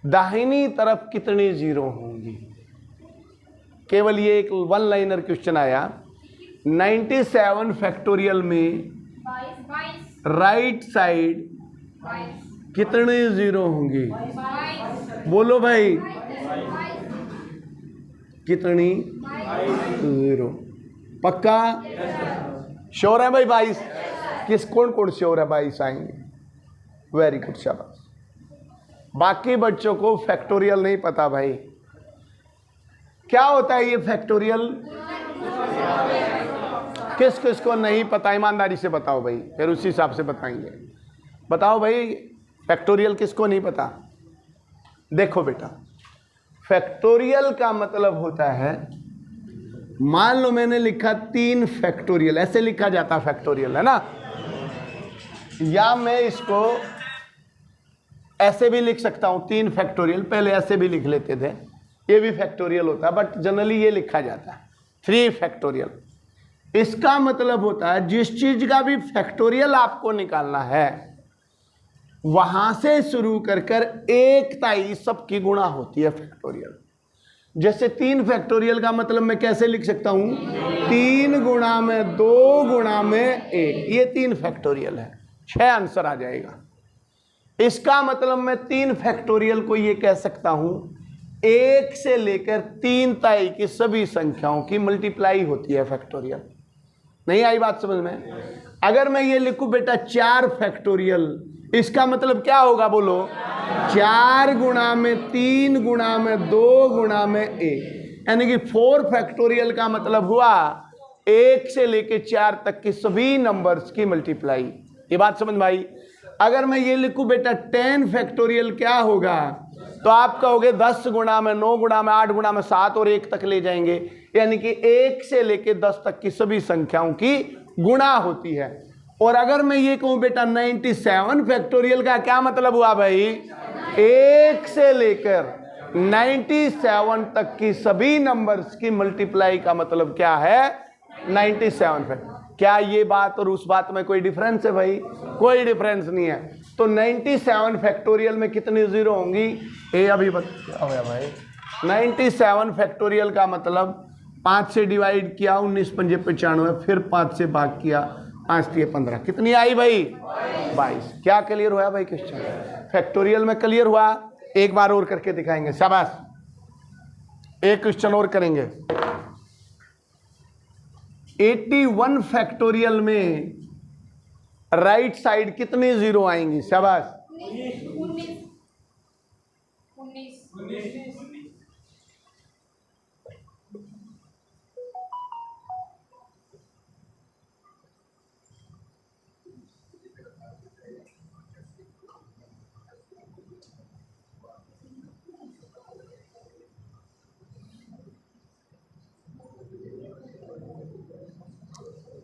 दाहिनी तरफ कितनी 0 होंगी? केवल ये एक 1 लाइनर क्वेश्चन आया। 97 फैक्टोरियल में राइट साइड कितने 0 होंगी? बोलो भाई, कितनी 0? पक्का श्योर है भाई? 22 किस कौन श्योर है? 22 आएंगे, वेरी गुड, शाबाश। बाकी बच्चों को फैक्टोरियल नहीं पता भाई, क्या होता है ये फैक्टोरियल? किस किस को नहीं पता, ईमानदारी से बताओ भाई, फिर उसी हिसाब से बताएंगे। बताओ भाई, फैक्टोरियल किसको नहीं पता? देखो बेटा, फैक्टोरियल का मतलब होता है, मान लो मैंने लिखा 3 फैक्टोरियल, ऐसे लिखा जाता फैक्टोरियल, है ना? या मैं इसको ऐसे भी लिख सकता हूं, 3 फैक्टोरियल। पहले ऐसे भी लिख लेते थे, ये भी फैक्टोरियल होता है, बट जनरली ये लिखा जाता है 3 फैक्टोरियल। इसका मतलब होता है जिस चीज का भी फैक्टोरियल आपको निकालना है, वहां से शुरू कर कर 1 ताई सबकी गुणा होती है फैक्टोरियल। जैसे 3 फैक्टोरियल का मतलब मैं कैसे लिख सकता हूं? 3 गुणा में 2 गुणा में 1, ये 3 फैक्टोरियल है, 6 आंसर आ जाएगा। इसका मतलब मैं 3 फैक्टोरियल को ये कह सकता हूं, 1 से लेकर 3 ताई की सभी संख्याओं की मल्टीप्लाई होती है फैक्टोरियल। नहीं आई बात समझ में? अगर मैं ये लिखूं बेटा 4 फैक्टोरियल, इसका मतलब क्या होगा बोलो? 4 गुणा में 3 गुणा में 2 गुणा में 1, यानी कि 4 फैक्टोरियल का मतलब हुआ 1 से लेकर 4 तक के सभी नंबर्स की मल्टीप्लाई। ये बात समझ में आई? अगर मैं ये लिखूं बेटा 10 फैक्टोरियल, क्या होगा? तो आप कहोगे 10 गुणा में 9 गुणा में 8 गुणा में 7 और 1 तक ले जाएंगे, यानी कि 1 से लेकर 10 तक की सभी संख्याओं की गुणा होती है। और अगर मैं ये कहूं बेटा 97 फैक्टोरियल का क्या मतलब हुआ भाई? 1 से लेकर 97 तक की सभी नंबर्स की मल्टीप्लाई का मतलब क्या है? 97 फैक्टोरियल। क्या ये बात और उस बात में कोई डिफरेंस है भाई? कोई डिफरेंस नहीं है। तो 97 फैक्टोरियल में कितनी 0 होंगी? ये अभी क्या हुआ भाई? 97 फैक्टोरियल का मतलब 5 से डिवाइड किया, 19 पंजे 95, फिर 5 से भाग किया, 5 3 15, कितनी आई भाई? 22। क्या क्लियर हुआ भाई क्वेश्चन? फैक्टोरियल में क्लियर हुआ? एक बार और करके दिखाएंगे, शाबाश। एक क्वेश्चन और करेंगे। 81 फैक्टोरियल में राइट साइड कितनी 0 आएंगी? शाबाश। 19।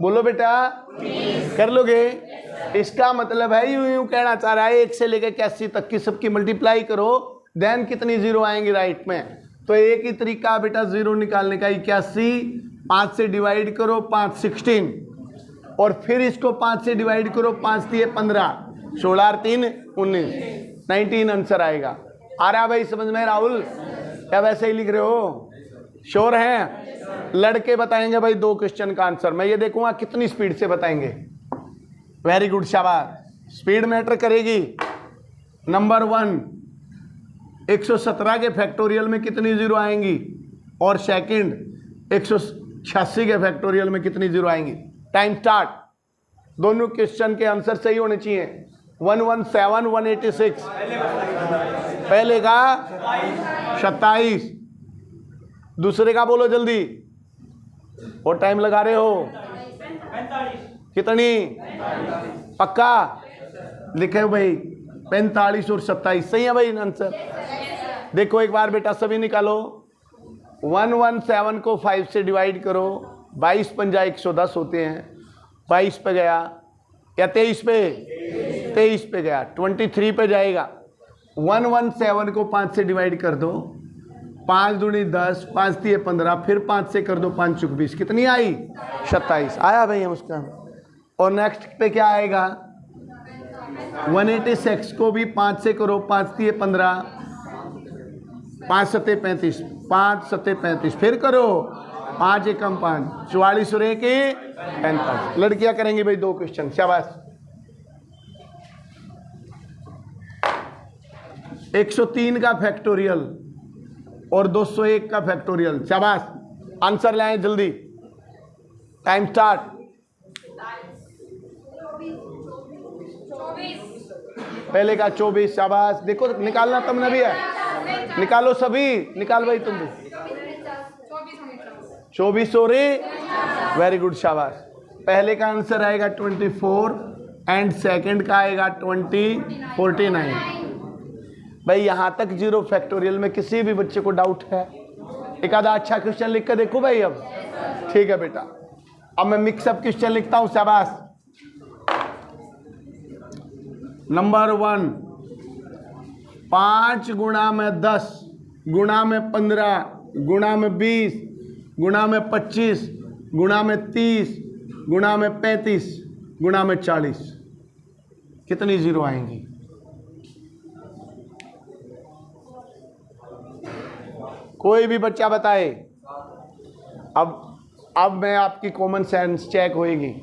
बोलो बेटा, कर लोगे? इसका मतलब है यूं कहना चाह रहा है 1 से लेकर 81 तक की सबकी मल्टीप्लाई करो, देन कितनी 0 आएंगी राइट में। तो एक ही तरीका बेटा 0 निकालने का, 81 5 से डिवाइड करो, 5 16, और फिर इसको 5 से डिवाइड करो, 5 3 15, 16 और 3 19, 19 आंसर आएगा। आ रहा भाई समझ में राहुल, क्या वैसे ही लिख रहे हो? श्योर हैं? लड़के बताएंगे भाई 2 क्वेश्चन का आंसर, मैं ये देखूंगा कितनी स्पीड से बताएंगे। वेरी गुड, शाबाश, स्पीड मैटर करेगी। नंबर 1, 117 के फैक्टोरियल में कितनी जीरो आएंगी, और सेकंड 186 के फैक्टोरियल में कितनी जीरो आएंगी। Time start. दोनों क्वेश्चन के आंसर सही होने चाहिए। 117 186, पहले का 27, दूसरे का बोलो जल्दी, और टाइम लगा रहे हो कितनी? पक्का लिखे भाई 45 और 27 सही है भाई आंसर। देखो एक बार बेटा सभी निकालो, 117 को 5 से डिवाइड करो, 22 पंजा 110 होते हैं, 22 पे गया या 23 पे, 23 पे गया, 23 पे जाएगा। 117 को 5 से डिवाइड कर दो, 5 दूनी 10, 5 दिए 15, फिर 5 से कर दो 5 चुक 20, कितनी आई? 27 आया भाई हम उसका। और नेक्स्ट पे क्या आएगा? 186 को भी 5 से करो, 5 दिए 15, 5 सत्ते 35, 5 सत्ते 35, फिर करो 5 एकम 5, 44 और 1 45। लड़कियां करेंगी भाई 2 क्वेश्चन, शाबाश। 103 का फैक्टोरियल और 201 का फैक्टोरियल, शाबाश, आंसर लाएं जल्दी। Time start. पहले का 24, शाबाश। देखो निकालना तुमने भी है, निकालो सभी, निकाल भाई तुम भी। 24 हो रही, वेरी गुड, शाबाश। पहले का आंसर आएगा 24 एंड सेकंड का आएगा 49। भाई यहां तक 0 फैक्टोरियल में किसी भी बच्चे को डाउट है? एक आधा अच्छा क्वेश्चन लिख कर देखो भाई अब। ठीक है बेटा, अब मैं मिक्सअप क्वेश्चन लिखता हूं, शाबाश। नंबर 1, 5 गुणा में 10 गुणा में 15 गुणा में 20 गुणा में 25 गुणा में 30 गुणा में 35 गुणा में 40, कितनी जीरो आएंगी? कोई भी बच्चा बताए। अब मैं आपकी कॉमन सेंस चेक होएगी।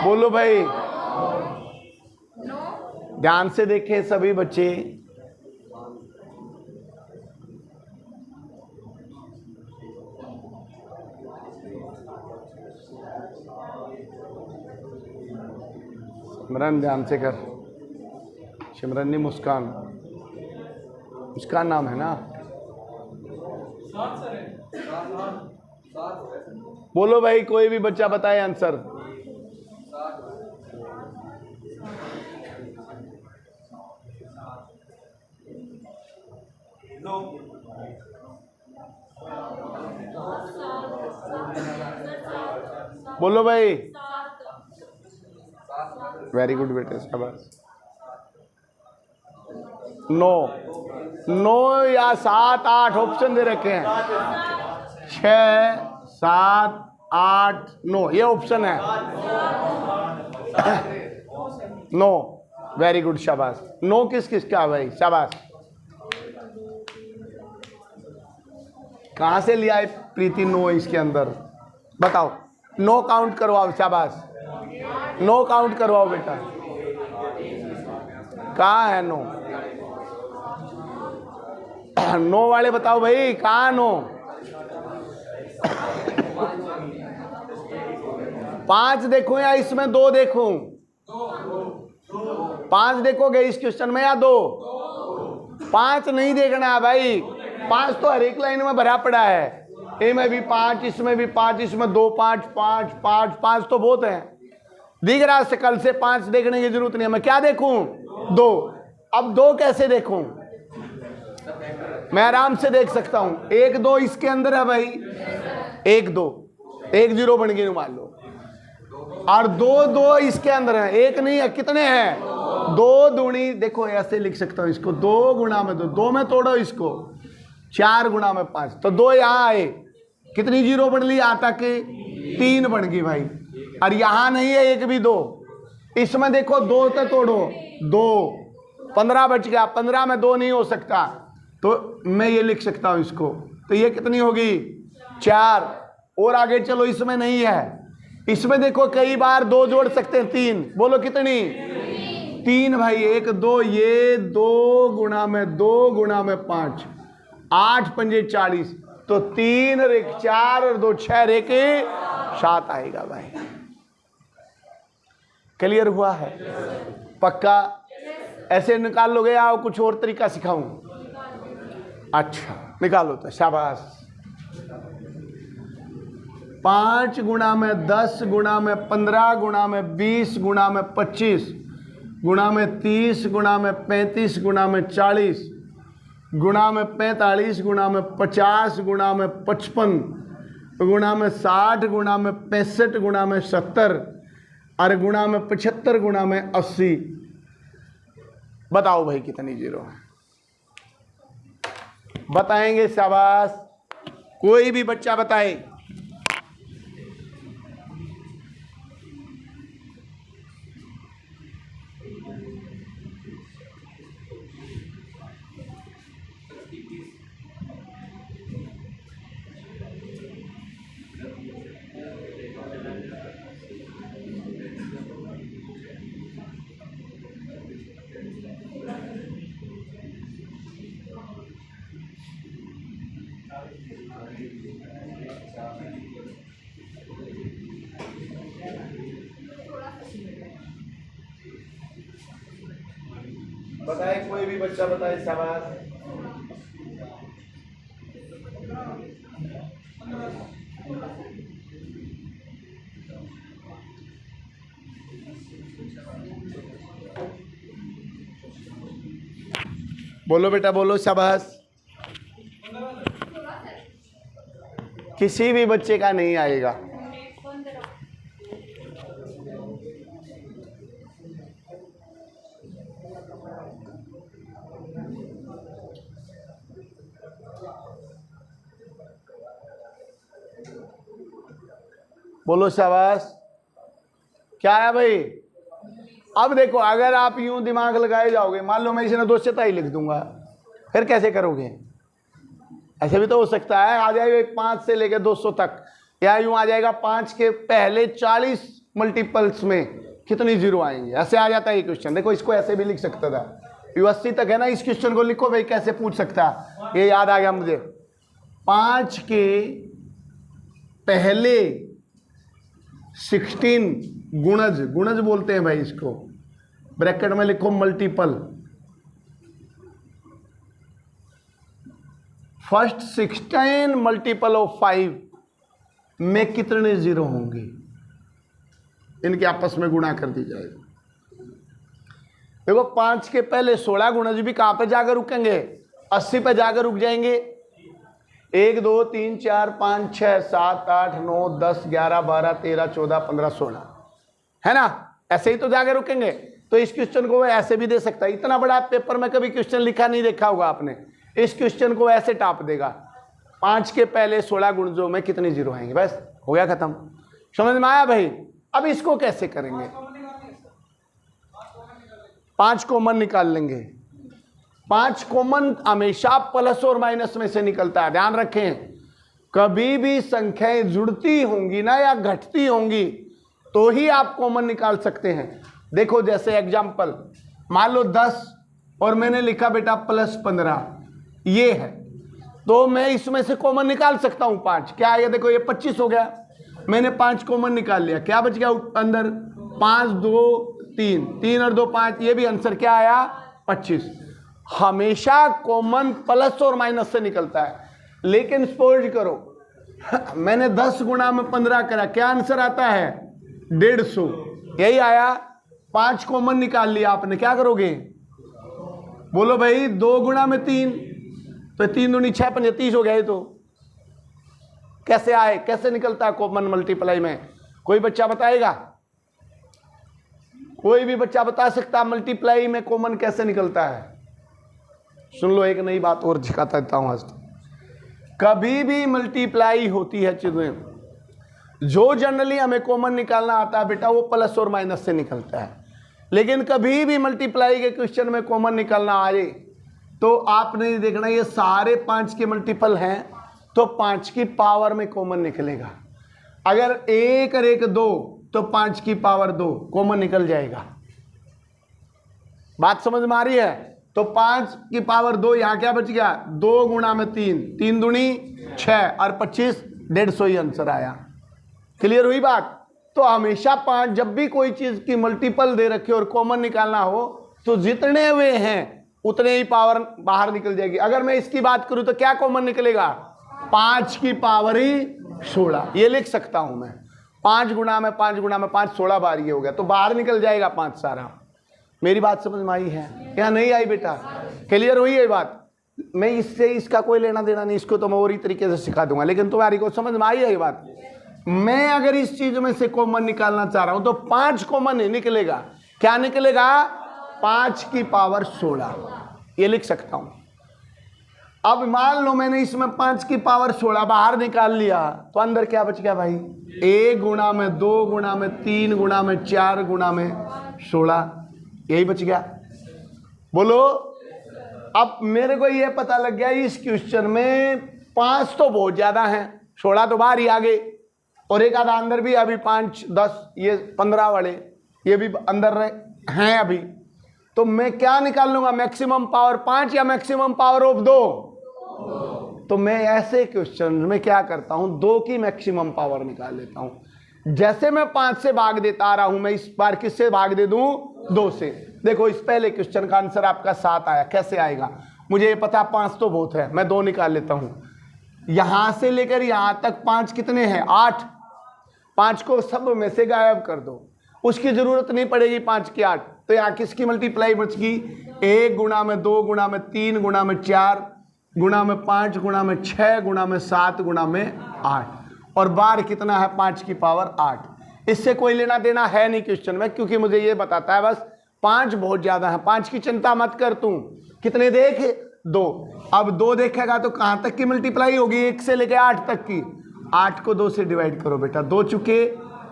बोलो भाई, ध्यान से देखें सभी बच्चे। सिमरन ध्यान से कर, सिमरन नहीं, मुस्कान, मुस्कान नाम है ना। बोलो भाई, कोई भी बच्चा बताए आंसर। बोलो भाई, वेरी गुड बेटे, शाबाश। 9 या 7 8 ऑप्शन दे रखे हैं, 6 7 8 9 ये ऑप्शन है। 9, वेरी गुड, शाबाश। 9 किस किस का भाई, शाबाश। कहां से लिया है प्रीति 9 इसके अंदर, बताओ। 9 काउंट करवाओ, शाबाश। 9 काउंट करवाओ बेटा। कहाँ है 9? 9 वाले बताओ भाई, कहाँ 9? 5 देखो या इसमें 2 देखूं? 5 देखोगे इस क्वेश्चन में या 2? 5 नहीं देखना है भाई, 5 तो हर एक लाइन में भरा पड़ा है। ए में भी 5, इसमें भी 5, इसमें 2 5 5 5 5 तो बहुत है। दिख रहा है कल से 5 देखने की जरूरत नहीं है। मैं क्या देखूं? 2। अब 2 कैसे देखूं? मैं आराम से देख सकता हूं। 1 2 इसके अंदर है भाई, 1 2 1 0 बन गई मान लो, और 2 2 इसके अंदर है, 1 नहीं है, कितने हैं? 2 दूनी, देखो ऐसे लिख सकता हूं इसको, 2 गुणा में 2 में तोड़ो इसको, 4 गुणा में 5, तो 2 यहां आए, कितनी जीरो बन ली? आता के 3 बन गई भाई। और यहां नहीं है 1 भी 2, इसमें देखो 2 तो तोड़ो, 2, 15 बच गया, 15 में 2 नहीं हो सकता, तो मैं ये लिख सकता हूं इसको, तो ये कितनी होगी 4। और आगे चलो, इसमें नहीं है, इसमें देखो कई बार 2 जोड़ सकते हैं, 3, बोलो कितनी 3 भाई, 1 2, ये 2 गुणा में 2 गुणा में 5, 8 पंजे 40, तो 3 और 1 4 और 2 6 और 1 7 आएगा भाई। क्लियर हुआ है? पक्का? ऐसे निकाल लोगे या कुछ और तरीका सिखाऊं? अच्छा निकालो तो, शाबाश। 5 गुणा में 10 गुणा में 15 गुणा में 20 गुणा में 25 गुणा में 30 गुणा में 35 गुणा में 40 गुणा में 45 गुणा में 50 गुणा में 55 गुणा में 60 गुणा में 65 गुणा में 70 और गुणा में 75 गुणा में 80। बताओ भाई कितनी जीरो है? बताएंगे? शाबाश। कोई भी बच्चा बताए। बताए? कोई भी बच्चा बताए? शाबाश। बोलो बेटा, बोलो। शाबाश। किसी भी बच्चे का नहीं आएगा। बोलो शाबाश। क्या है भाई? अब देखो, अगर आप यूं दिमाग लगाए जाओगे, मान लो मैं इसने 200 ही लिख दूंगा, फिर कैसे करोगे? ऐसे भी तो हो सकता है, आ जाएगा 5 से लेकर 200 तक, या यूं आ जाएगा 5 के पहले 40 मल्टीपल्स में कितनी जीरो आएंगे, ऐसे आ जाता है ये क्वेश्चन। देखो इसको ऐसे भी लिख सकता था, 80 तक है ना, इस क्वेश्चन को लिखो भाई, कैसे पूछ सकता, ये याद आ गया मुझे। 5 के पहले 16 गुणज, गुणज बोलते हैं भाई इसको, ब्रैकेट में लिखो मल्टीपल। फर्स्ट 16 मल्टीपल ऑफ 5 में कितने जीरो होंगे, इनके आपस में गुणा कर दी जाएगी। देखो 5 के पहले 16 गुणज भी कहां पे जाकर रुकेंगे? 80 पे जाकर रुक जाएंगे। 1 2 3 4 5 6 7 8 9 10 11 12 13 14 15 16 है ना, ऐसे ही तो जाके रुकेंगे। तो इस क्वेश्चन को वो ऐसे भी दे सकता है। इतना बड़ा पेपर में कभी क्वेश्चन लिखा नहीं देखा होगा आपने, इस क्वेश्चन को ऐसे टाप देगा, 5 के पहले 16 गुणजों में कितने जीरो आएंगे, बस हो गया खत्म। समझ में आया भाई? अब इसको कैसे करेंगे? 5 कॉमन निकाल लेंगे। 5 कॉमन हमेशा प्लस और माइनस में से निकलता है, ध्यान रखें। कभी भी संख्याएं जुड़ती होंगी ना या घटती होंगी तो ही आप कॉमन निकाल सकते हैं। देखो जैसे एग्जांपल, मान लो 10 और मैंने लिखा बेटा प्लस 15, ये है, तो मैं इसमें से कॉमन निकाल सकता हूं 5। क्या आएगा? देखो ये 25 हो गया, मैंने 5 कॉमन निकाल लिया, क्या बच गया अंदर? 5 2 3, 3 और 2 5, ये भी आंसर क्या आया? 25। हमेशा कॉमन प्लस और माइनस से निकलता है। लेकिन सपोज करो मैंने 10 गुणा में 15 करा, क्या आंसर आता है? 150, यही आया। 5 कॉमन निकाल लिया आपने, क्या करोगे? बोलो भाई। 2 गुणा में 3, तो 3 दूनी 6 5 30 हो गया। ये तो कैसे आए, कैसे निकलता है कॉमन मल्टीप्लाई में? कोई बच्चा बताएगा? कोई भी बच्चा बता सकता मल्टीप्लाई में कॉमन कैसे निकलता है? सुन लो, एक नई बात और दिखाता देता हूं आज। कभी भी मल्टीप्लाई होती है चीजें, जो जनरली हमें कॉमन निकालना आता है बेटा, वो प्लस और माइनस से निकलता है। लेकिन कभी भी मल्टीप्लाई के क्वेश्चन में कॉमन निकलना आए तो आपने देखना ये सारे 5 के मल्टीपल हैं तो 5 की पावर में कॉमन निकलेगा। अगर 1 और 1 2 तो 5 की पावर 2 कॉमन निकल जाएगा। बात समझ में आ रही है? तो 5 की पावर 2, यहां क्या बच गया 2 गुणा में 3, 3 दूनी 6 और 25, 150 ही आंसर आया। क्लियर हुई बात? तो हमेशा 5 जब भी कोई चीज की मल्टीपल दे रखे और कॉमन निकालना हो तो जितने वे हैं उतने ही पावर बाहर निकल जाएगी। अगर मैं इसकी बात करूं तो क्या कॉमन निकलेगा 5 की पावर ही 16, ये लिख सकता हूं मैं। 5 गुणा में 5 गुणा में 5, 16 बार ये हो गया तो बाहर निकल जाएगा 5 सारा। मेरी बात समझ में आई है या नहीं आई बेटा? क्लियर हुई है बात? मैं इससे इसका कोई लेना देना नहीं, इसको तो मैं और ही तरीके से सिखा दूंगा, लेकिन तुम्हारी को समझ में आई है ये बात? मैं अगर इस चीज में से कॉमन निकालना चाह रहा हूं तो 5 कॉमन नहीं निकलेगा। क्या निकलेगा 5 की पावर 16, ये लिख सकता हूं। अब मान लो मैंने इसमें 5 की पावर 16 बाहर निकाल लिया तो अंदर क्या बच गया भाई 1 गुणा में 2 गुणा में 3 गुणा में 4 गुणा में 16, यही बच गया। बोलो। अब मेरे को ये पता लग गया इस क्वेश्चन में 5 तो बहुत ज्यादा हैं, 16 तो बाहर ही आ गए और एक आधा अंदर भी, अभी 5 10 ये 15 वाले ये भी अंदर हैं अभी। तो मैं क्या निकाल लूंगा मैक्सिमम पावर 5 या मैक्सिमम पावर ऑफ 2? तो मैं ऐसे क्वेश्चन में क्या करता हूं 2 की मैक्सिमम पावर निकाल लेता हूं। जैसे मैं 5 से भाग देता आ रहा हूं, मैं इस बार किससे भाग दे दूं 2 से। देखो इस पहले क्वेश्चन का आंसर आपका 7 आया, कैसे आएगा मुझे ये पता, 5 तो बहुत है, मैं 2 निकाल लेता हूं। यहां से लेकर यहां तक 5 कितने हैं 8, 5 को सब में से गायब कर दो, उसकी जरूरत नहीं पड़ेगी 5 की 8। तो यहाँ किसकी मल्टीप्लाई बच गई 1 गुणा में 2 गुणा में 3 गुणा में 4 गुणा में 5 गुणा में 6 गुणा में 7 गुणा में 8 और बार कितना है 5 की पावर 8। इससे कोई लेना देना है नहीं क्वेश्चन में, क्योंकि मुझे ये बताता है बस 5 बहुत ज्यादा है। 5 की चिंता मत कर तू, कितने देख 2। अब 2 देखेगा तो कहां तक की मल्टीप्लाई होगी 1 से लेके 8 तक की। 8 को 2 से डिवाइड करो बेटा, 2 चुके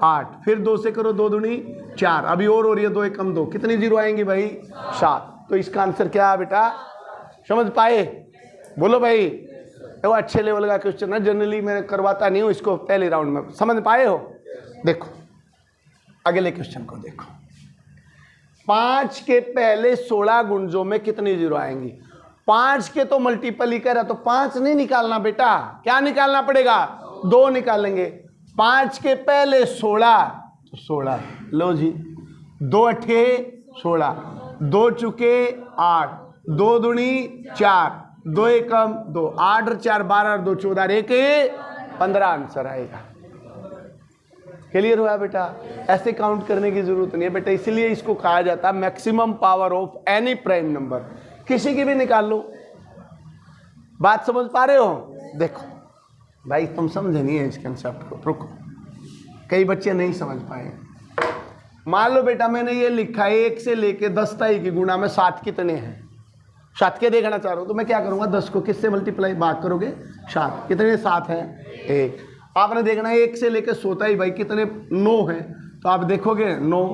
8, फिर 2 से करो 2 दूनी 4, अभी और हो रही है 2 एकम 2, कितनी जीरो आएंगी भाई 7। तो इसका आंसर क्या है बेटा, समझ पाए? बोलो भाई। वो अच्छे लेवल का क्वेश्चन है, जनरली मैं करवाता नहीं हूं इसको पहले राउंड में, समझ पाए हो? देखो अगले क्वेश्चन को देखो। 5 के पहले 16 गुणजों में कितनी जीरो आएंगी? 5 के तो मल्टीपल ही करा तो 5 नहीं निकालना बेटा, क्या निकालना पड़ेगा 2 निकालेंगे। 5 के पहले 16 तो 16, लो जी 2 अट्ठे 16, 2 चुके 8, 2 दूनी 4, 2 एकम 2, 8 और 4 12 और 2 14, 1 15 आंसर आएगा। क्लियर हुआ बेटा? ऐसे काउंट करने की जरूरत नहीं है बेटा, इसलिए इसको कहा जाता है maximum power of any prime number. किसी की भी निकाल लो। बात समझ पा रहे हो? देखो भाई तुम समझे नहीं है इस कंसेप्ट को, रुको, कई बच्चे नहीं समझ पाए। मान लो बेटा मैंने ये लिखा है 1 से लेके 10 तक की गुणा में 7 कितने हैं, 7 के देखना चाह रहा हूं तो मैं क्या करूंगा 10 को किससे मल्टीप्लाई भाग करोगे 7, कितने 7 हैं 1। आपने देखना है 1 से लेके 100 तक भाई कितने 9 हैं, तो आप देखोगे 9,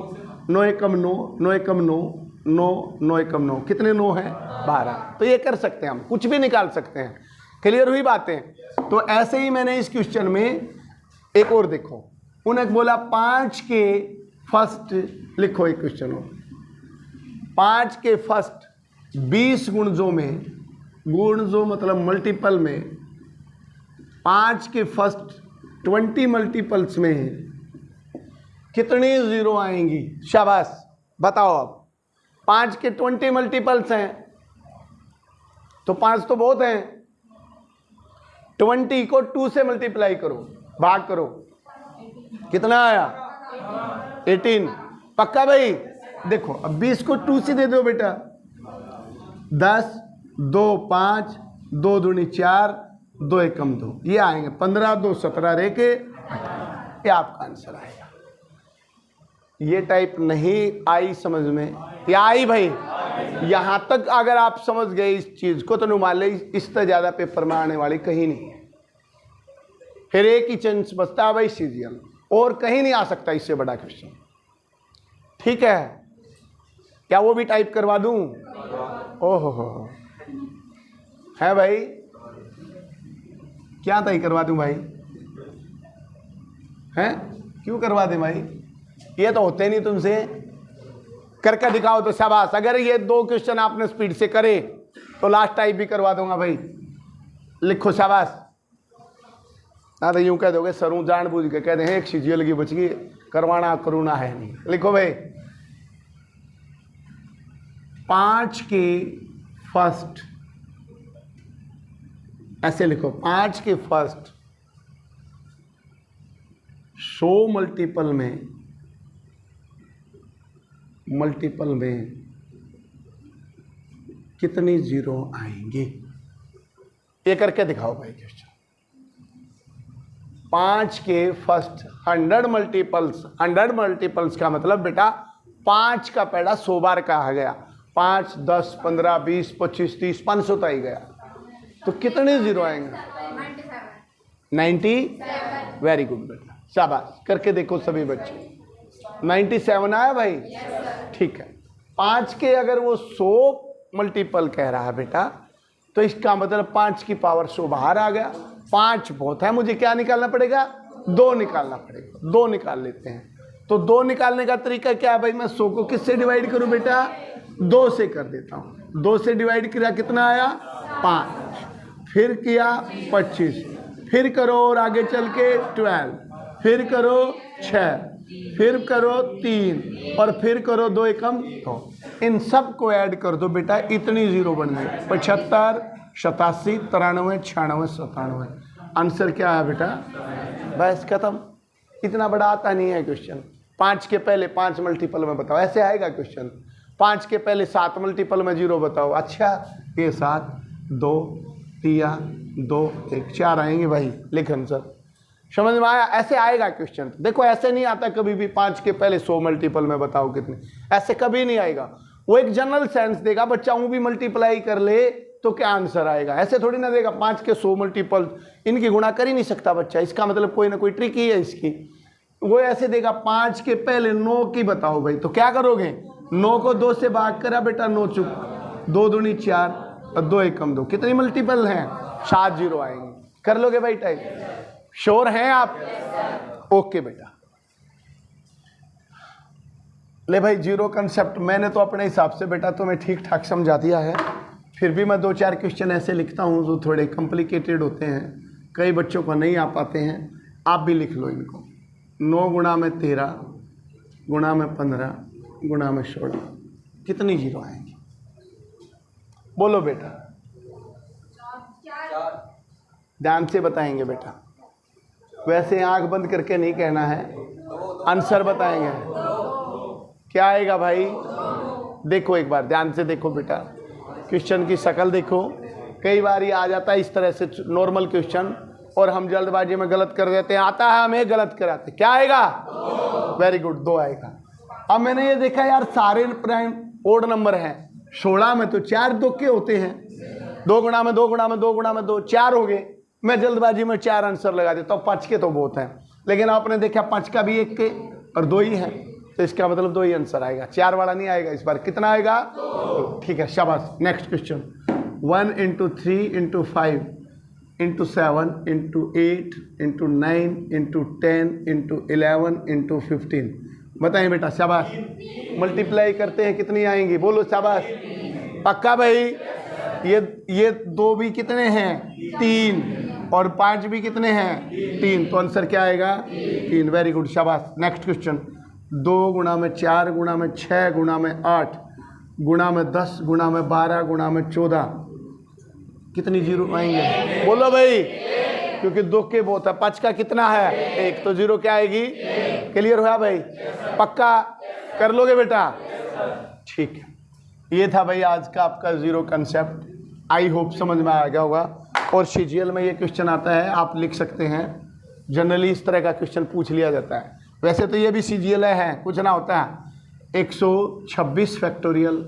9 एकम 9, 9 एकम 9, 9, 9 एकम 9, कितने 9 हैं 12। तो ये कर सकते हैं, हम कुछ भी निकाल सकते हैं। क्लियर हुई बातें? तो ऐसे ही मैंने इस क्वेश्चन में एक और देखो, उन्हें बोला 5 के फर्स्ट लिखो एक क्वेश्चन हो, 5 के फर्स्ट 20 गुणजों में, गुणजों मतलब मल्टीपल में, 5 के फर्स्ट 20 मल्टीपल्स में कितनी जीरो आएंगी? शाबाश बताओ। अब 5 के 20 मल्टीपल्स हैं तो 5 तो बहुत हैं, 20 को 2 से मल्टीप्लाई करो, भाग करो, कितना आया 18। पक्का भाई? देखो अब 20 को 2 से दे दो बेटा, 10, 2 5, 2 दूनी 4, 2 एकम 2, ये आएंगे 15, 2 17, रेके ये आपका आंसर आएगा। ये टाइप नहीं आई समझ में या आई भाई? यहां तक अगर आप समझ गए इस चीज को तो नुमान ले इससे ज्यादा पेपर में आने वाली कहीं नहीं है। फिर एक ही चांस बचता है भाई सीजीएल, और कहीं नहीं आ सकता इससे बड़ा क्वेश्चन। ठीक है, क्या वो भी टाइप करवा दूं? ओहो हो, है भाई, क्या तय करवा दूं भाई? हैं, क्यों करवा दें भाई? ये तो होते नहीं तुमसे, करके दिखाओ तो शाबाश। अगर ये 2 क्वेश्चन आपने स्पीड से करे तो लास्ट टाइप भी करवा दूंगा भाई। लिखो शाबाश। ना तो यूं कह दोगे सरूं जानबूझ के कहते हैं एक सीजीएल की बच गई, करवाना करूना है नहीं। लिखो भाई 5 के फर्स्ट, ऐसे लिखो 5 के फर्स्ट 100 मल्टीपल में कितनी जीरो आएंगे? ये करके दिखाओ भाई क्वेश्चन। 5 के फर्स्ट 100 मल्टीपल्स का मतलब बेटा 5 का पैड़ा 100 बार कहा गया। 5, 10, 15, 20, 25, 30, 500 तो ही गया, तो कितने जीरो आएंगे? 97। वेरी गुड बेटा, शाबाश। करके देखो सभी बच्चे। 97 आया भाई? ठीक है। 5 के अगर वो 100 मल्टीपल कह रहा है बेटा, तो इसका मतलब 5 की पावर 100 बाहर आ गया। 5 बहुत है, मुझे क्या निकालना पड़ेगा? 2 निकालना पड़ेगा। 2 निकाल लेते हैं। तो 2 निकालने का तरीका क्या है भाई? मैं 100 को किससे डिवाइड करूं बेटा? 2 से कर देता हूं। 2 से डिवाइड किया कितना आया? 5। फिर किया 25, फिर करो और आगे चल के 12, फिर करो 6, फिर करो 3, और फिर करो 2 एकम 2। इन सब को ऐड कर दो बेटा, इतनी जीरो बन गई। 75, 87, 93, 96, 97। आंसर क्या है बेटा? बस खत्म। इतना बड़ा आता नहीं है क्वेश्चन। 5 के पहले 5 मल्टीपल में बताओ, ऐसे आएगा क्वेश्चन। 5 के पहले 7 मल्टीपल में जीरो बताओ। अच्छा, ये 7, 2, 3, 2, 1, 4 आएंगे भाई। लिख आंसर। समझ में आया? ऐसे आएगा क्वेश्चन। देखो ऐसे नहीं आता कभी भी 5 के पहले 100 मल्टीपल में बताओ कितने, ऐसे कभी नहीं आएगा। वो एक जनरल सेंस देगा, बच्चा भी मल्टीप्लाई कर ले तो क्या आंसर आएगा, ऐसे थोड़ी ना देगा। 5 के 100 मल्टीपल, इनकी गुणा कर ही नहीं सकता बच्चा, इसका मतलब कोई ना कोई ट्रिक ही है इसकी। वो ऐसे देगा 5 के पहले 9 की बताओ भाई, तो क्या करोगे? 9 को 2 से भाग करा बेटा, 9 चुप 2 दूनी 4 और 2 एकम 2। कितनी मल्टीपल हैं? 7 जीरो आएंगे। कर लोगे भाई टाइप? श्योर हैं आप? ओके बेटा। ले भाई जीरो कंसेप्ट मैंने तो अपने हिसाब से बेटा तुम्हें ठीक ठाक समझा दिया है। फिर भी मैं 2-4 क्वेश्चन ऐसे लिखता हूँ जो थोड़े कॉम्प्लिकेटेड होते हैं, कई बच्चों को नहीं आ पाते हैं। आप भी लिख लो इनको। 9 गुणा में 13 गुणा में 15 गुणा में 16, कितनी जीरो आएंगी? बोलो बेटा, ध्यान से बताएंगे बेटा। वैसे आंख बंद करके नहीं कहना है, आंसर बताएंगे। क्या आएगा भाई? देखो एक बार ध्यान से देखो बेटा, क्वेश्चन की शक्ल देखो। कई बार ये आ जाता है इस तरह से नॉर्मल क्वेश्चन, और हम जल्दबाजी में गलत कर देते हैं। आता है हमें गलत कराते। क्या आएगा? वेरी गुड, 2 आएगा। अब मैंने ये देखा यार सारे प्राइम ओड नंबर हैं। 16 में तो 4 2 के होते हैं। 2 गुणा में 2 गुणा में 2 गुणा में 2, 4 हो गए। मैं जल्दबाजी में 4 आंसर लगा देता हूँ। 5 के तो बहुत हैं, लेकिन आपने देखा 5 का भी 1 के और 2 ही है, तो इसका मतलब 2 ही आंसर आएगा, 4 वाला नहीं आएगा इस बार। कितना आएगा? 2। ठीक है, शाबाश। Next question. 1 × 3 × 5 × 7 × 8 × 9 × 10 × 11 × 15। बताइए बेटा, शाबाश। मल्टीप्लाई करते हैं कितनी आएंगी? बोलो शाबाश। पक्का भाई? ये 2 भी कितने हैं? 3, और 5 भी कितने हैं? 3, तो आंसर क्या आएगा? 3। वेरी गुड, शाबाश। Next question. 2 गुणा में 4 गुणा में 6 गुणा में 8 गुणा में 10 गुणा में 12 गुणा में 14, कितनी जीरो आएंगे? बोलो भाई, क्योंकि 2 के बहुत है। 5 का कितना है? 1, तो जीरो क्या आएगी? क्लियर हुआ भाई? पक्का कर लोगे बेटा? ठीक है, ये था भाई आज का आपका जीरो कंसेप्ट। आई होप समझ में आ गया होगा। और सीजीएल में ये क्वेश्चन आता है, आप लिख सकते हैं। जनरली इस तरह का क्वेश्चन पूछ लिया जाता है। वैसे तो ये भी सीजीएल है, कुछ ना होता है। 126 फैक्टोरियल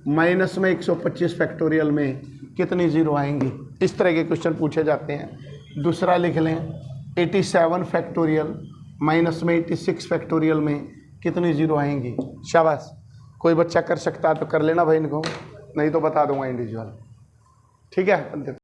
माइनस में 125 फैक्टोरियल में कितनी जीरो आएंगी, इस तरह के क्वेश्चन पूछे जाते हैं। दूसरा लिख लें 87 फैक्टोरियल माइनस में 86 फैक्टोरियल में कितनी जीरो आएंगी। शाबाश। कोई बच्चा कर सकता है तो कर लेना भाई इनको, नहीं तो बता दूंगा इंडिविजुअल। ठीक है।